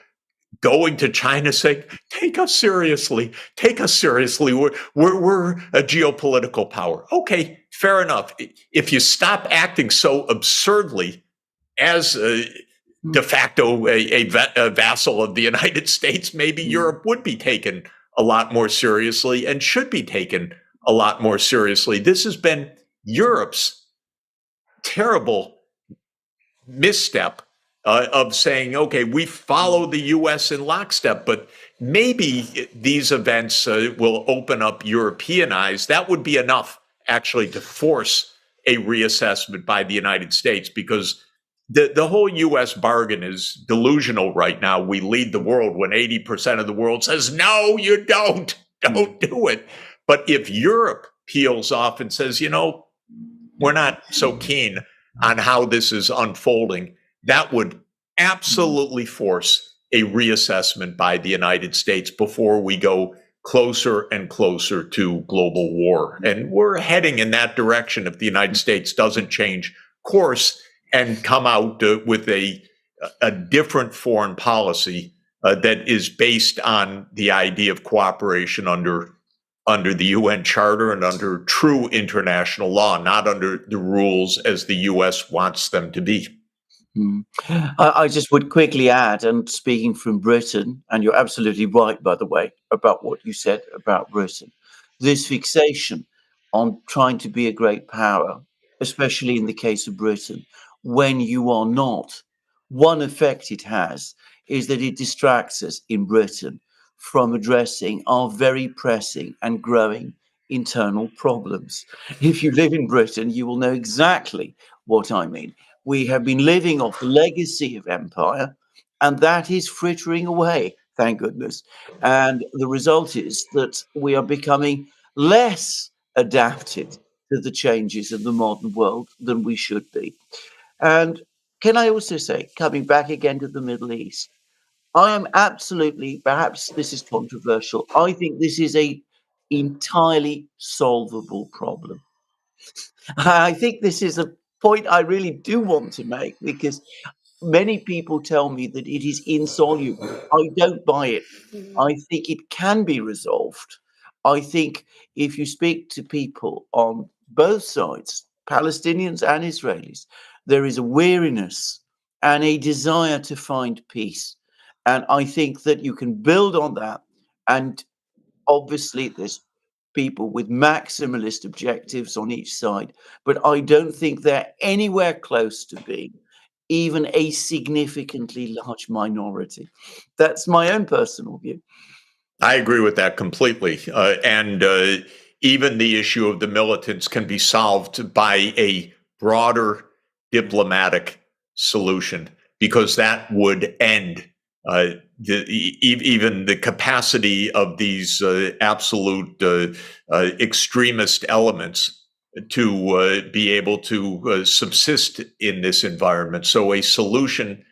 going to China saying, take us seriously. We're a geopolitical power. Okay, fair enough. If you stop acting so absurdly as de facto a vassal of the United States, maybe Europe would be taken a lot more seriously and should be taken a lot more seriously. This has been Europe's terrible misstep of saying, okay, we follow the U.S. in lockstep, but maybe these events will open up European eyes. That would be enough, actually, to force a reassessment by the United States, because the whole U.S. bargain is delusional right now. We lead the world when 80% of the world says, no, you don't do it. But if Europe peels off and says, we're not so keen on how this is unfolding, that would absolutely force a reassessment by the United States before we go closer and closer to global war. And we're heading in that direction if the United States doesn't change course and come out with a different foreign policy that is based on the idea of cooperation under the UN Charter and under true international law, not under the rules as the U.S. wants them to be. I just would quickly add, and speaking from Britain, and you're absolutely right, by the way, about what you said about Britain, this fixation on trying to be a great power, especially in the case of Britain, when you are not, one effect it has is that it distracts us in Britain from addressing our very pressing and growing internal problems. If you live in Britain, you will know exactly what I mean. We have been living off the legacy of empire, and that is frittering away, thank goodness. And the result is that we are becoming less adapted to the changes of the modern world than we should be. And can I also say, coming back again to the Middle East, I am absolutely, perhaps this is controversial, I think this is a entirely solvable problem. I think this is a point I really do want to make because many people tell me that it is insoluble. I don't buy it. I think it can be resolved. I think if you speak to people on both sides, Palestinians and Israelis, there is a weariness and a desire to find peace. And I think that you can build on that. And obviously, there's people with maximalist objectives on each side, but I don't think they're anywhere close to being even a significantly large minority. That's my own personal view. I agree with that completely. And even the issue of the militants can be solved by a broader diplomatic solution, because that would end even the capacity of these absolute extremist elements to be able to subsist in this environment. So a solution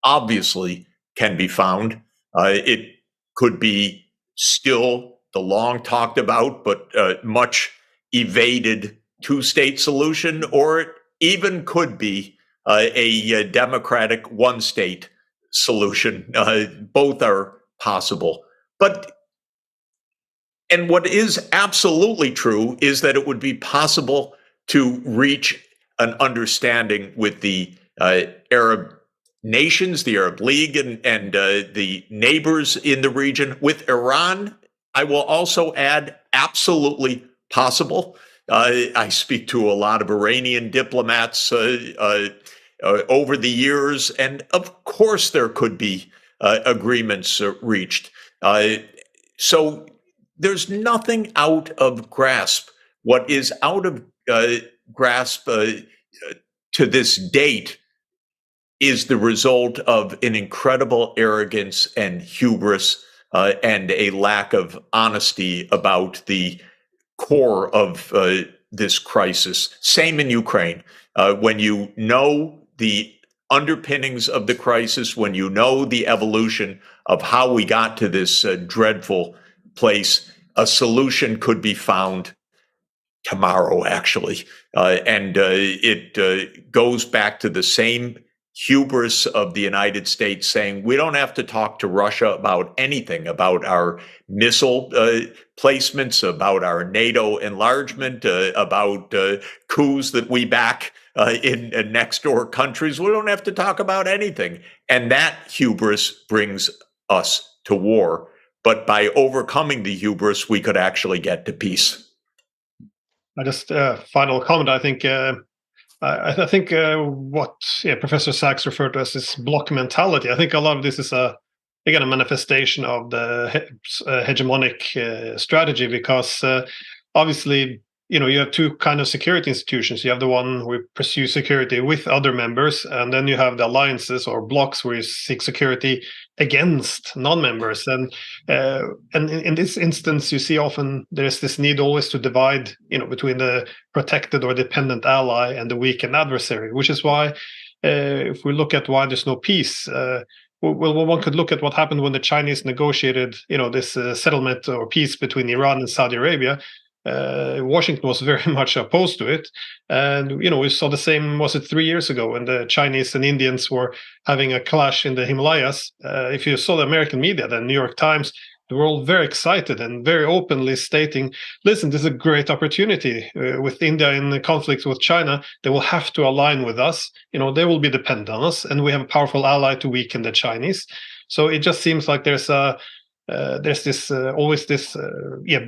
obviously can be found. It could be still the long talked about but much evaded two-state solution, or it even could be a democratic one-state solution. Both are possible. And what is absolutely true is that it would be possible to reach an understanding with the Arab nations, the Arab League, and the neighbors in the region. With Iran, I will also add, absolutely possible. I speak to a lot of Iranian diplomats over the years, and of course there could be agreements reached. So there's nothing out of grasp. What is out of grasp to this date is the result of an incredible arrogance and hubris and a lack of honesty about the core of this crisis. Same in Ukraine. When you know the underpinnings of the crisis, when you know the evolution of how we got to this dreadful place, a solution could be found tomorrow, actually. And it goes back to the same hubris of the United States saying, we don't have to talk to Russia about anything, about our missile placements, about our NATO enlargement, about coups that we back in next door countries. We don't have to talk about anything. And that hubris brings us to war. But by overcoming the hubris, we could actually get to peace. I just final comment. I think what Professor Sachs referred to as this block mentality. I think a lot of this is again a manifestation of the hegemonic strategy, because obviously you have two kind of security institutions. You have the one who pursue security with other members, and then you have the alliances or blocks where you seek security against non-members. And in this instance, you see often there's this need always to divide, between the protected or dependent ally and the weakened adversary, which is why if we look at why there's no peace, well, one could look at what happened when the Chinese negotiated, this settlement or peace between Iran and Saudi Arabia. Washington was very much opposed to it. And, we saw the same, was it 3 years ago, when the Chinese and Indians were having a clash in the Himalayas. If you saw the American media, the New York Times, they were all very excited and very openly stating, listen, this is a great opportunity. With India in the conflict with China, they will have to align with us. They will be dependent on us, and we have a powerful ally to weaken the Chinese. So it just seems like there's this always this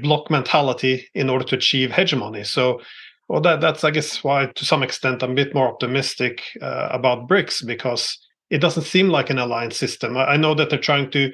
block mentality in order to achieve hegemony. So, well, that's I guess why to some extent I'm a bit more optimistic about BRICS, because it doesn't seem like an alliance system. I know that they're trying to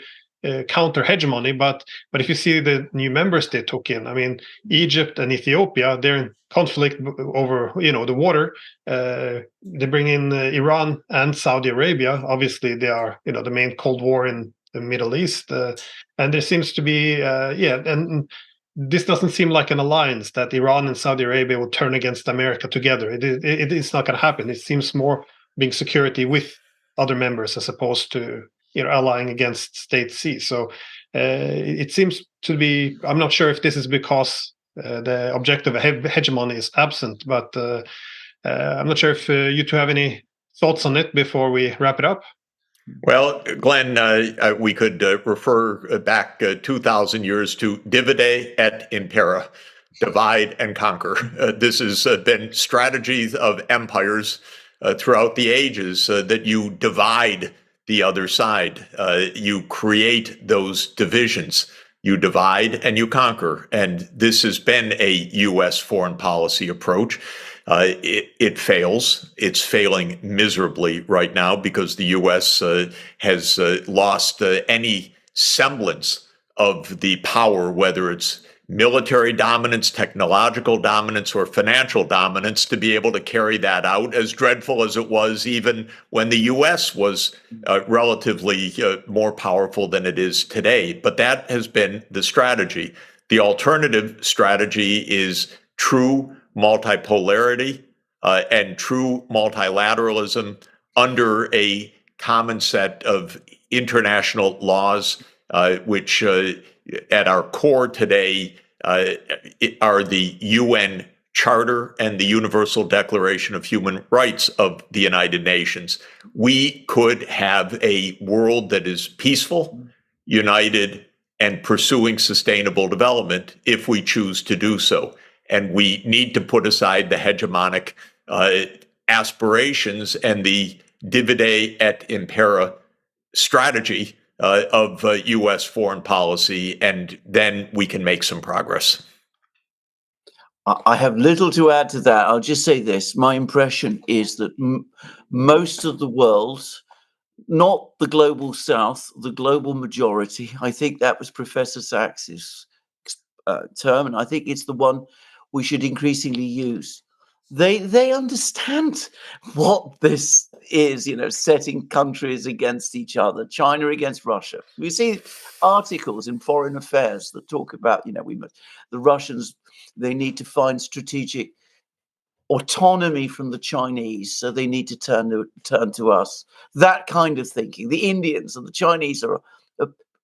counter hegemony, but if you see the new members they took in, I mean, Egypt and Ethiopia, they're in conflict over the water. They bring in Iran and Saudi Arabia. Obviously, they are the main Cold War in the Middle East, and there seems to be and this doesn't seem like an alliance that Iran and Saudi Arabia will turn against America together. It's not going to happen. It seems more being security with other members as opposed to allying against state C. So it seems to be. I'm not sure if this is because the objective of hegemony is absent, but I'm not sure if you two have any thoughts on it before we wrap it up. Well, Glenn, we could refer back 2,000 years to divide et impera, divide and conquer. This has been strategies of empires throughout the ages, that you divide the other side. You create those divisions. You divide and you conquer. And this has been a U.S. foreign policy approach. It fails. It's failing miserably right now because the U.S. Has lost any semblance of the power, whether it's military dominance, technological dominance, or financial dominance, to be able to carry that out, as dreadful as it was even when the U.S. was relatively more powerful than it is today. But that has been the strategy. The alternative strategy is true multipolarity and true multilateralism under a common set of international laws, which at our core today are the UN Charter and the Universal Declaration of Human Rights of the United Nations. We could have a world that is peaceful, united, and pursuing sustainable development if we choose to do so. And we need to put aside the hegemonic aspirations and the divide et impera strategy of U.S. foreign policy, and then we can make some progress. I have little to add to that. I'll just say this. My impression is that most of the world, not the global south, the global majority, I think that was Professor Sacks's term, and I think it's the one we should increasingly use. They understand what this is, setting countries against each other, China against Russia. We see articles in Foreign Affairs that talk about, the Russians, they need to find strategic autonomy from the Chinese, so they need to turn to us. That kind of thinking. The Indians and the Chinese are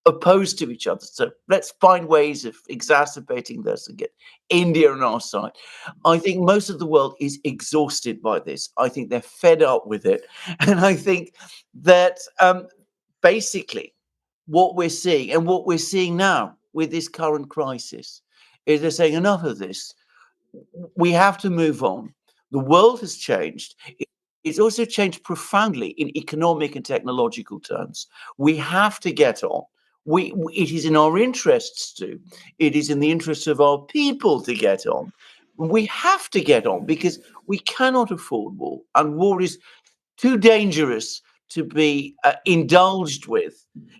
opposed to each other, so let's find ways of exacerbating this and get India on our side. I think most of the world is exhausted by this. I think they're fed up with it, and I think that basically what we're seeing now with this current crisis is they're saying enough of this. We have to move on. The world has changed. It's also changed profoundly in economic and technological terms. We have to get on. It is in our interests to. It is in the interests of our people to get on. We have to get on because we cannot afford war, and war is too dangerous to be indulged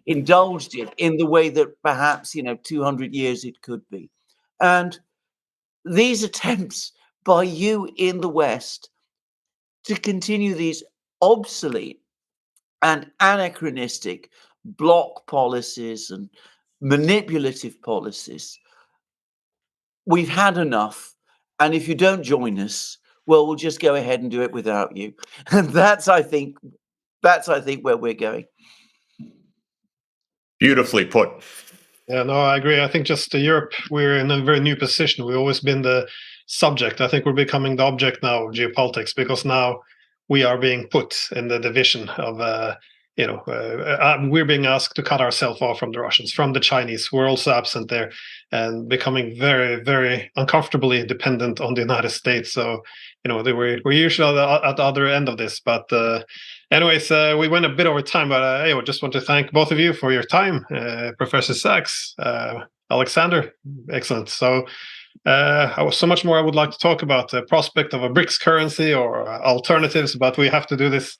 in the way that perhaps 200 years it could be. And these attempts by you in the West to continue these obsolete and anachronistic block policies and manipulative policies, we've had enough. And if you don't join us, well, we'll just go ahead and do it without you. And that's I think where we're going. Beautifully put. Yeah, no, I agree. I think just Europe, we're in a very new position. We've always been the subject. I think we're becoming the object now of geopolitics, because now we are being put in the division of we're being asked to cut ourselves off from the Russians, from the Chinese, who are also absent there, and becoming very, very uncomfortably dependent on the United States. So, we're usually at the other end of this. But anyways, we went a bit over time, but I just want to thank both of you for your time, Professor Sachs, Alexander, excellent. So I was so much more I would like to talk about the prospect of a BRICS currency or alternatives, but we have to do this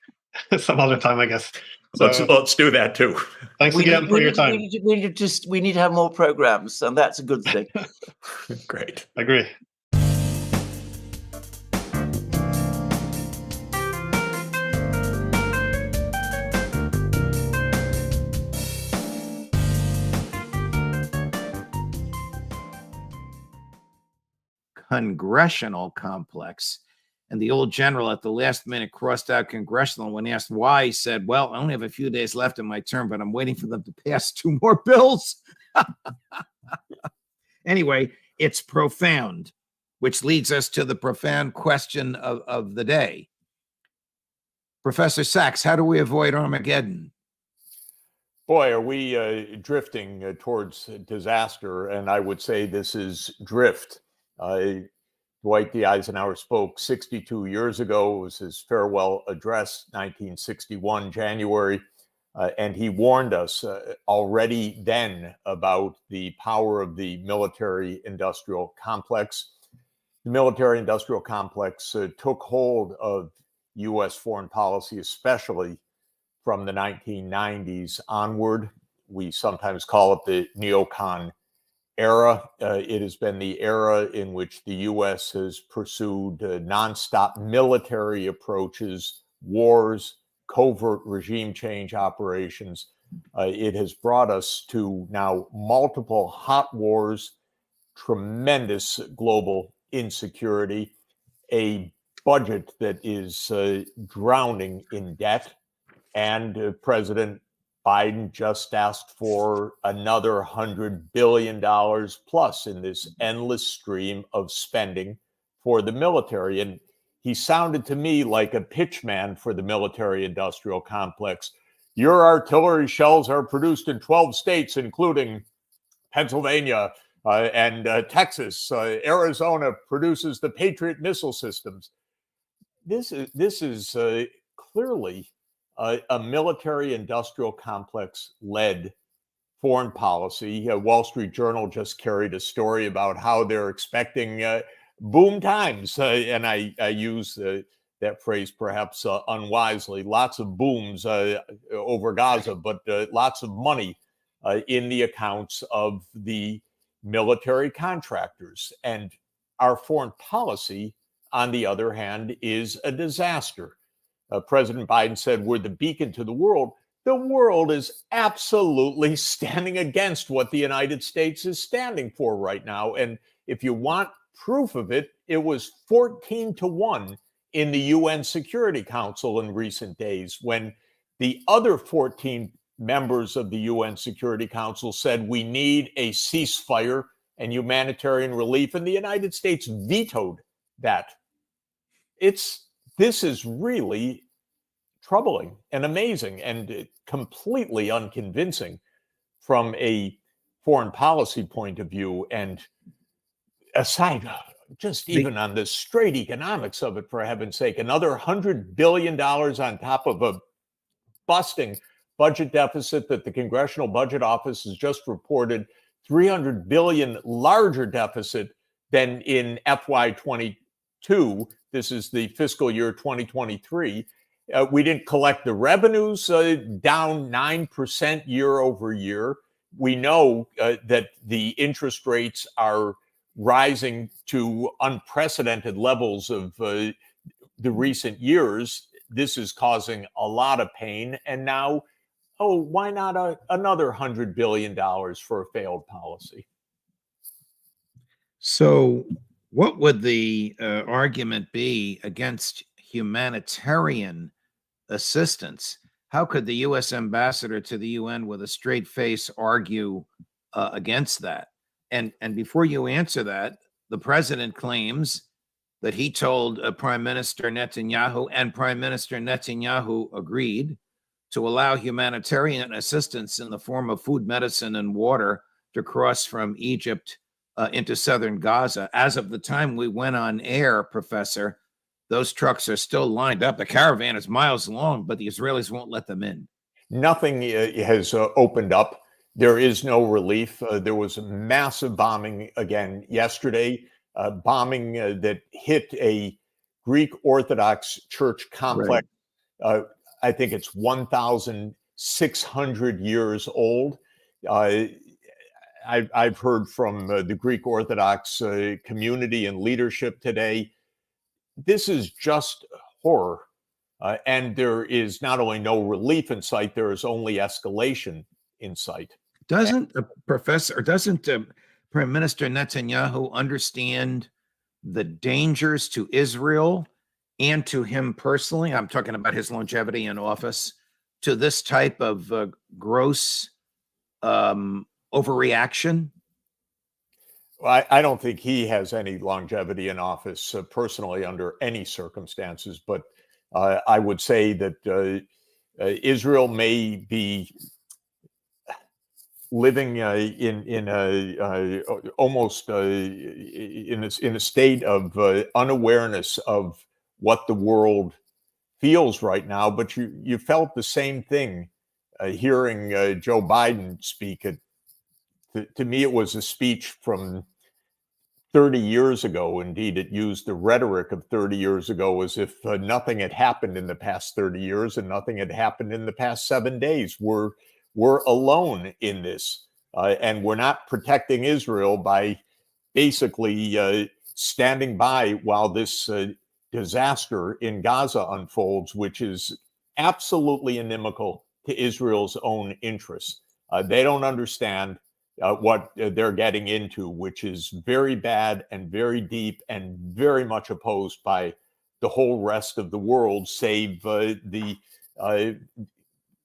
some other time, I guess. So, let's do that too. Thanks again for your time. We need to have more programs, and that's a good thing. Great. Agree. Congressional complex. And the old general at the last minute crossed out congressional. When asked why, he said, well, I only have a few days left in my term, but I'm waiting for them to pass 2 more bills. Anyway, it's profound, which leads us to the profound question of the day. Professor Sachs, how do we avoid Armageddon? Boy, are we drifting towards disaster. And I would say this is drift. Dwight D. Eisenhower spoke 62 years ago. It was his farewell address, 1961, January. And he warned us already then about the power of the military-industrial complex. The military-industrial complex took hold of U.S. foreign policy, especially from the 1990s onward. We sometimes call it the neocon era. It has been the era in which the U.S. has pursued nonstop military approaches, wars, covert regime change operations. It has brought us to now multiple hot wars, tremendous global insecurity, a budget that is drowning in debt, and President Biden just asked for another $100 billion plus in this endless stream of spending for the military. And he sounded to me like a pitchman for the military-industrial complex. Your artillery shells are produced in 12 states, including Pennsylvania and Texas. Arizona produces the Patriot missile systems. This is clearly a military-industrial complex-led foreign policy. Wall Street Journal just carried a story about how they're expecting boom times, and I use that phrase perhaps unwisely. Lots of booms over Gaza, but lots of money in the accounts of the military contractors. And our foreign policy, on the other hand, is a disaster. President Biden said, we're the beacon to the world. The world is absolutely standing against what the United States is standing for right now. And if you want proof of it, it was 14-1 in the UN Security Council in recent days, when the other 14 members of the UN Security Council said we need a ceasefire and humanitarian relief, and the United States vetoed that. This is really troubling and amazing and completely unconvincing from a foreign policy point of view. And aside, just even on the straight economics of it, for heaven's sake, another $100 billion on top of a busting budget deficit that the Congressional Budget Office has just reported, $300 billion larger deficit than in FY22. This is the fiscal year 2023. We didn't collect the revenues, down 9% year over year. We know that the interest rates are rising to unprecedented levels of the recent years. This is causing a lot of pain. And now, why not another $100 billion for a failed policy? So what would the argument be against humanitarian assistance? How could the U.S. ambassador to the UN with a straight face argue against that? And before you answer that, the president claims that he told Prime Minister Netanyahu, and Prime Minister Netanyahu agreed, to allow humanitarian assistance in the form of food, medicine, and water to cross from Egypt into southern Gaza. As of the time we went on air, Professor, those trucks are still lined up. The caravan is miles long, but the Israelis won't let them in. Nothing has opened up. There is no relief. There was a massive bombing again yesterday, bombing that hit a Greek Orthodox church complex. Right. I think it's 1,600 years old. I've heard from the Greek Orthodox community and leadership today. This is just horror. And there is not only no relief in sight, there is only escalation in sight. Doesn't Prime Minister Netanyahu understand the dangers to Israel and to him personally? I'm talking about his longevity in office, to this type of gross overreaction? I don't think he has any longevity in office personally under any circumstances, but I would say that Israel may be living in a almost in a state of unawareness of what the world feels right now. But you felt the same thing hearing Joe Biden speak. To me, it was a speech from 30 years ago. Indeed, it used the rhetoric of 30 years ago as if nothing had happened in the past 30 years and nothing had happened in the past 7 days. We're alone in this, and we're not protecting Israel by basically standing by while this disaster in Gaza unfolds, which is absolutely inimical to Israel's own interests. They don't understand what they're getting into, which is very bad and very deep and very much opposed by the whole rest of the world, save the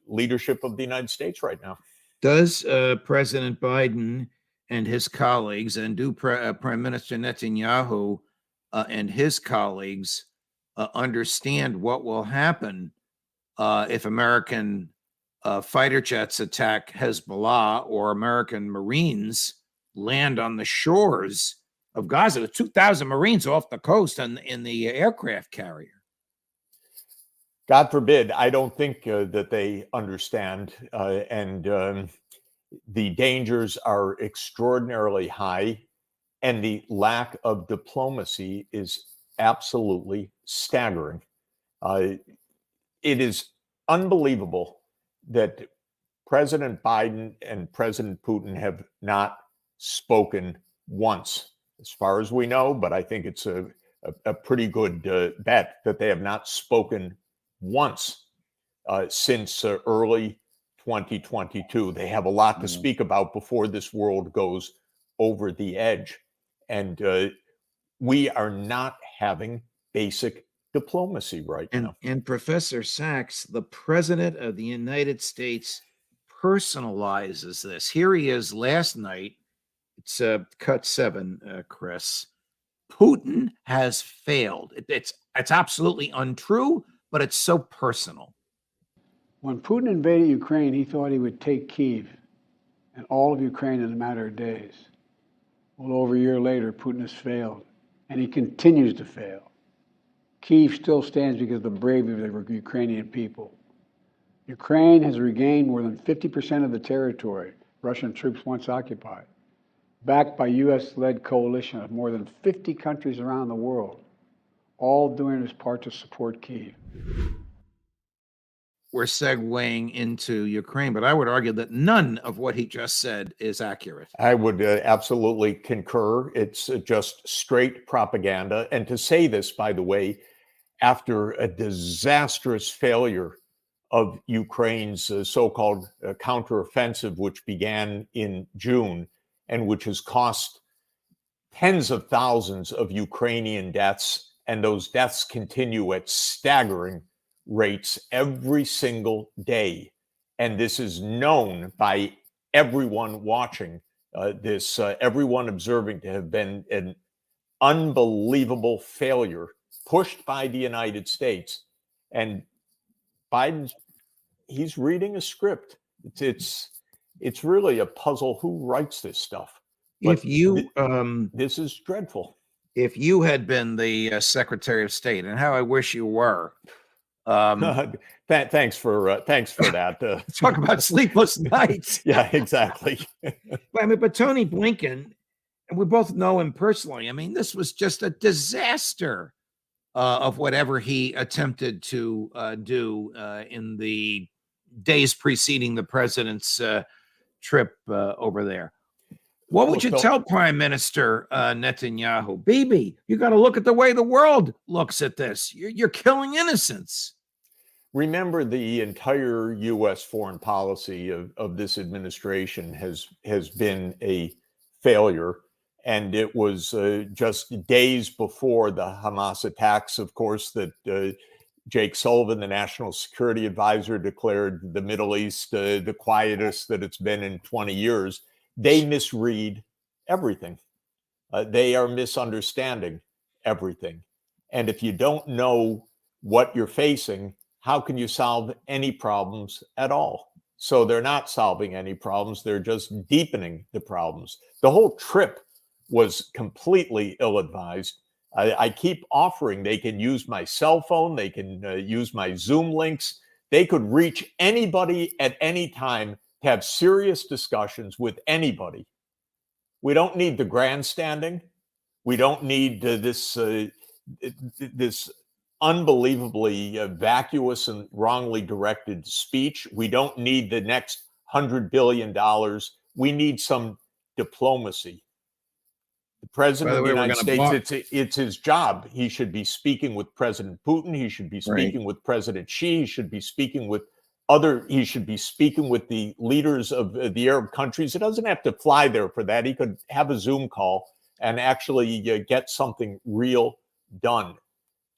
leadership of the United States right now. Does President Biden and his colleagues, and do Prime Minister Netanyahu and his colleagues understand what will happen if American fighter jets attack Hezbollah or American Marines land on the shores of Gaza? The 2,000 Marines off the coast and in the aircraft carrier. God forbid. I don't think that they understand, and the dangers are extraordinarily high, and the lack of diplomacy is absolutely staggering. It is unbelievable that President Biden and President Putin have not spoken once, as far as we know, but I think it's a pretty good bet that they have not spoken once since early 2022. They have a lot to speak about before this world goes over the edge. And we are not having basic diplomacy right now. And Professor Sachs, the President of the United States, personalizes this. Here he is last night. It's cut 7, Chris. Putin has failed. It's absolutely untrue, but it's so personal. When Putin invaded Ukraine, he thought he would take Kyiv and all of Ukraine in a matter of days. Well, over a year later, Putin has failed, and he continues to fail. Kyiv still stands because of the bravery of the Ukrainian people. Ukraine has regained more than 50% of the territory Russian troops once occupied, backed by U.S.-led coalition of more than 50 countries around the world, all doing its part to support Kyiv. We're segueing into Ukraine, but I would argue that none of what he just said is accurate. I would absolutely concur. It's just straight propaganda. And to say this, by the way, after a disastrous failure of Ukraine's so-called counteroffensive, which began in June and which has cost tens of thousands of Ukrainian deaths, and those deaths continue at staggering rates every single day. And this is known by everyone watching this, everyone observing, to have been an unbelievable failure pushed by the United States. And Biden's he's reading a script. It's really a puzzle. Who writes this stuff? But If you this is dreadful. if you had been the Secretary of State, and how I wish you were, Thanks for that. talk about sleepless nights. Yeah, exactly. But Tony Blinken, and we both know him personally. I mean, this was just a disaster of whatever he attempted to do in the days preceding the president's trip over there. What would you tell Prime Minister Netanyahu? Bibi, you got to look at the way the world looks at this. You're killing innocents. Remember, the entire U.S. foreign policy of this administration has been a failure. And it was just days before the Hamas attacks, of course, that Jake Sullivan, the national security advisor, declared the Middle East the quietest that it's been in 20 years. They misread everything. They are misunderstanding everything. And if you don't know what you're facing, how can you solve any problems at all? So they're not solving any problems. They're just deepening the problems. The whole trip was completely ill-advised. I keep offering they can use my cell phone. They can use my Zoom links. They could reach anybody at any time to have serious discussions with anybody. We don't need the grandstanding. We don't need this unbelievably vacuous and wrongly directed speech. We don't need the next $100 billion. We need some diplomacy. The president of the United States, it's his job. He should be speaking with President Putin. He should be speaking with President Xi. He should be speaking with the leaders of the Arab countries. He doesn't have to fly there for that. He could have a Zoom call and actually get something real done.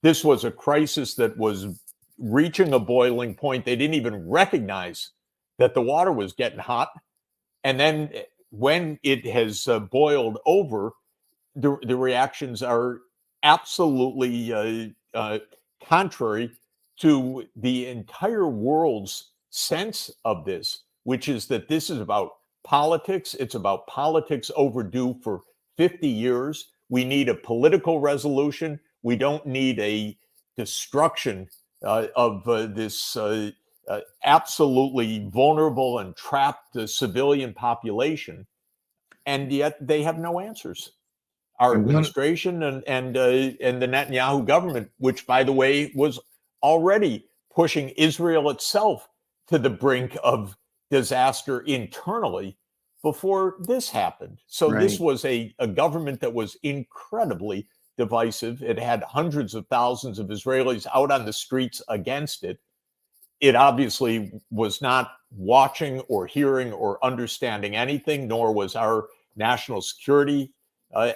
This was a crisis that was reaching a boiling point. They didn't even recognize that the water was getting hot. And then when it has boiled over, the reactions are absolutely contrary to the entire world's sense of this, which is that this is about politics. It's about politics overdue for 50 years. We need a political resolution. We don't need a destruction of this absolutely vulnerable and trapped civilian population. And yet they have no answers. Our administration and the Netanyahu government, which, by the way, was already pushing Israel itself to the brink of disaster internally before this happened. So this was a government that was incredibly divisive. It had hundreds of thousands of Israelis out on the streets against it. It obviously was not watching or hearing or understanding anything, nor was our national security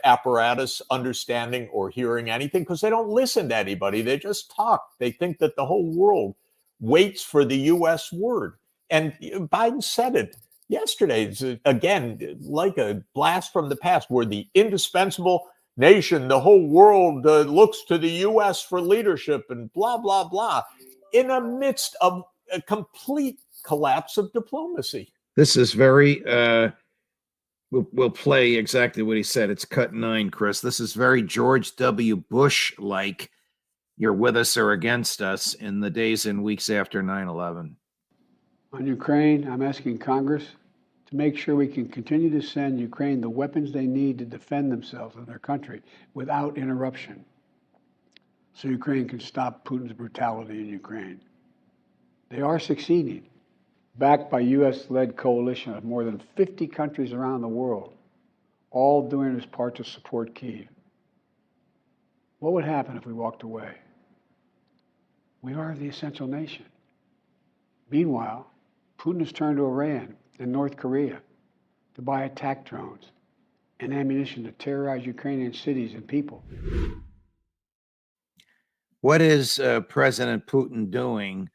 apparatus understanding or hearing anything, because they don't listen to anybody. They just talk. They think that the whole world waits for the U.S. word. And Biden said it yesterday. It's, again, like a blast from the past. We're the indispensable nation. The whole world looks to the U.S. for leadership and blah, blah, blah, in the midst of a complete collapse of diplomacy. This is very, we'll play exactly what he said. It's cut 9, Chris. This is very George W. Bush-like. You're with us or against us in the days and weeks after 9/11. On Ukraine, I'm asking Congress to make sure we can continue to send Ukraine the weapons they need to defend themselves and their country without interruption, so Ukraine can stop Putin's brutality in Ukraine. They are succeeding, backed by U.S.-led coalition of more than 50 countries around the world, all doing its part to support Kyiv. What would happen if we walked away? We are the essential nation. Meanwhile, Putin has turned to Iran and North Korea to buy attack drones and ammunition to terrorize Ukrainian cities and people. What is President Putin doing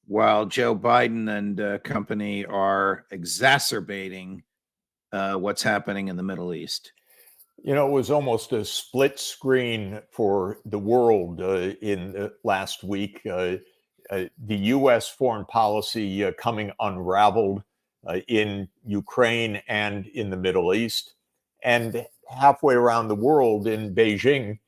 while Joe Biden and company are exacerbating what's happening in the Middle East? You know, it was almost a split screen for the world in last week. the U.S. foreign policy coming unraveled in Ukraine and in the Middle East. And halfway around the world in Beijing,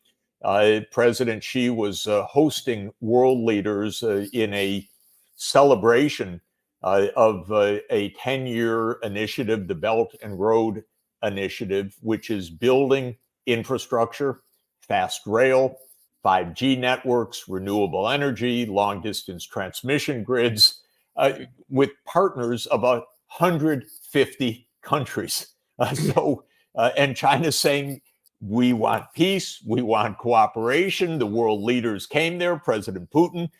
President Xi was hosting world leaders in a celebration of a 10-year initiative, the Belt and Road Initiative, which is building infrastructure, fast rail, 5G networks, renewable energy, long-distance transmission grids, with partners of 150 countries. And China's saying, we want peace, we want cooperation. The world leaders came there. President Putin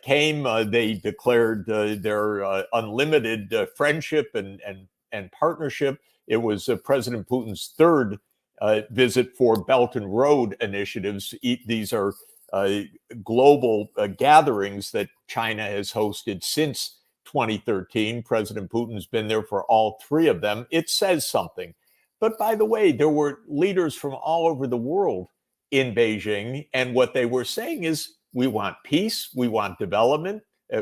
came. They declared their unlimited friendship and partnership. It was President Putin's third visit for Belt and Road initiatives. These are global gatherings that China has hosted since 2013. President Putin's been there for all three of them. It says something. But by the way, there were leaders from all over the world in Beijing, and what they were saying is, we want peace, we want development,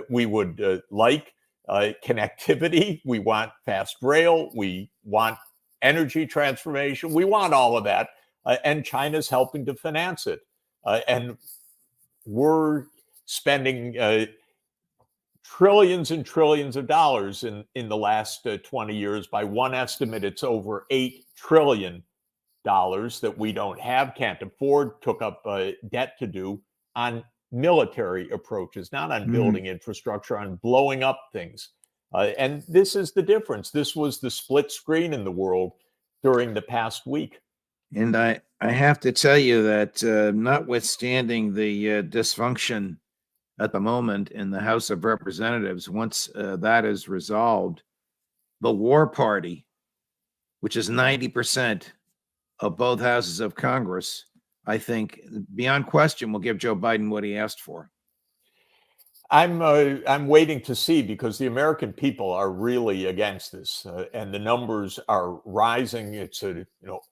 we would like connectivity, we want fast rail, we want energy transformation, we want all of that, and China's helping to finance it. And we're spending trillions and trillions of dollars in the last 20 years. By one estimate, it's over $8 trillion that we don't have, can't afford, took up debt to do on military approaches, not on building infrastructure, on blowing up things. And this is the difference. This was the split screen in the world during the past week. And I have to tell you that notwithstanding the dysfunction at the moment in the House of Representatives, once that is resolved, the war party, which is 90% of both houses of Congress, I think, beyond question, will give Joe Biden what he asked for. I'm waiting to see, because the American people are really against this, and the numbers are rising. It's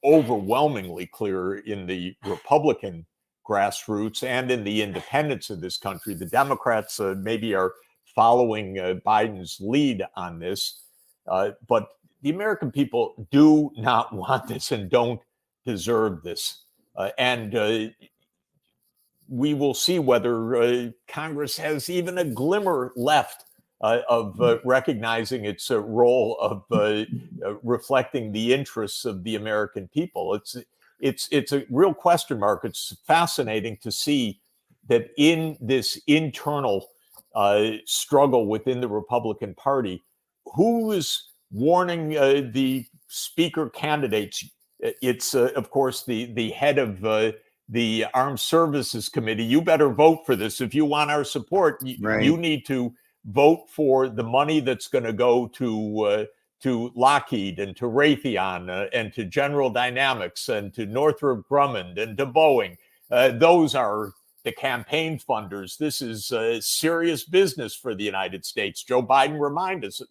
overwhelmingly clear in the Republican grassroots and in the independents of this country. The Democrats maybe are following Biden's lead on this, but the American people do not want this and don't deserve this. And we will see whether Congress has even a glimmer left of recognizing its role of reflecting the interests of the American people. It's a real question mark. It's fascinating to see that in this internal struggle within the Republican Party, who is warning the speaker candidates? It's, of course, the head of the Armed Services Committee. You better vote for this. If you want our support, Right. You need to vote for the money that's going to go to Lockheed and to Raytheon and to General Dynamics and to Northrop Grumman and to Boeing. Those are the campaign funders. This is serious business for the United States. Joe Biden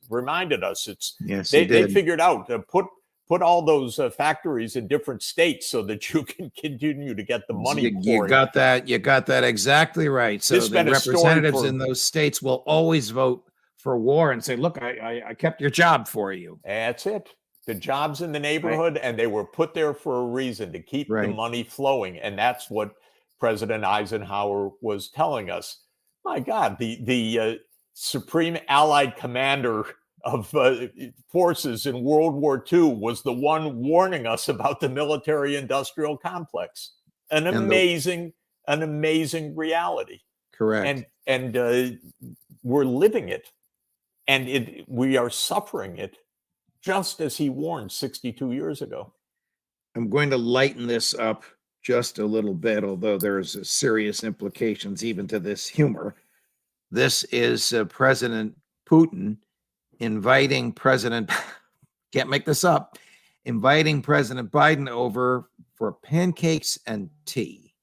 reminded us. They figured out put all those factories in different states so that you can continue to get the money. You got that exactly right. So the representatives in those states will always vote for war and say, look, I kept your job for you. That's it. The jobs in the neighborhood, right. And they were put there for a reason, to keep the money flowing. And that's what President Eisenhower was telling us. My God, the Supreme Allied Commander of forces in World War II was the one warning us about the military-industrial complex. An amazing reality. Correct. And we're living it, and we are suffering it, just as he warned 62 years ago. I'm going to lighten this up just a little bit, although there's serious implications even to this humor. This is President Putin inviting can't make this up, inviting President Biden over for pancakes and tea.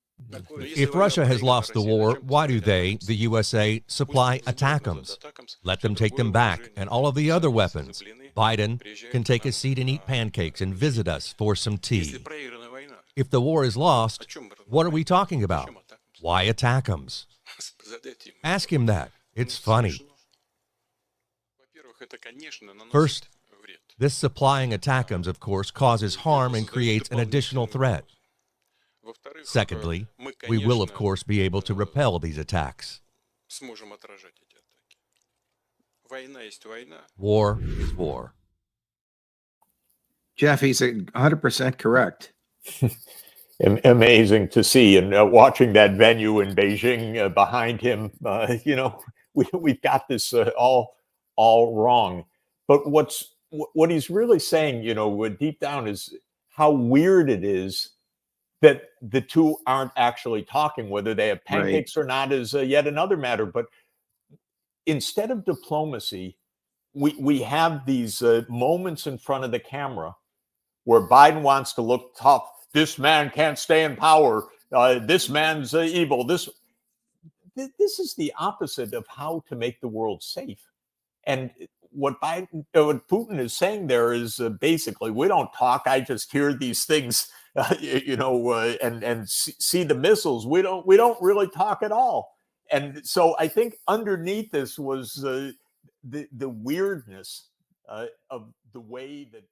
If Russia has lost the war, why do they, the USA, supply ATACMS? Let them take them back and all of the other weapons. Biden can take a seat and eat pancakes and visit us for some tea. If the war is lost, what are we talking about? Why ATACMS? Ask him that. It's funny. First, this supplying ATACMS, of course, causes harm and creates an additional threat. Secondly, we will, of course, be able to repel these attacks. War is war. Jeff, he's 100% correct. Amazing to see, and watching that venue in Beijing behind him, we've got this all wrong. But what he's really saying, deep down, is how weird it is that the two aren't actually talking. Whether they have pancakes or not is yet another matter. But instead of diplomacy, we have these moments in front of the camera where Biden wants to look tough. This man can't stay in power. This man's evil. This is the opposite of how to make the world safe. And what Putin is saying there is basically, we don't talk. I just hear these things, and see the missiles. We don't really talk at all. And so I think underneath this was the weirdness of the way that.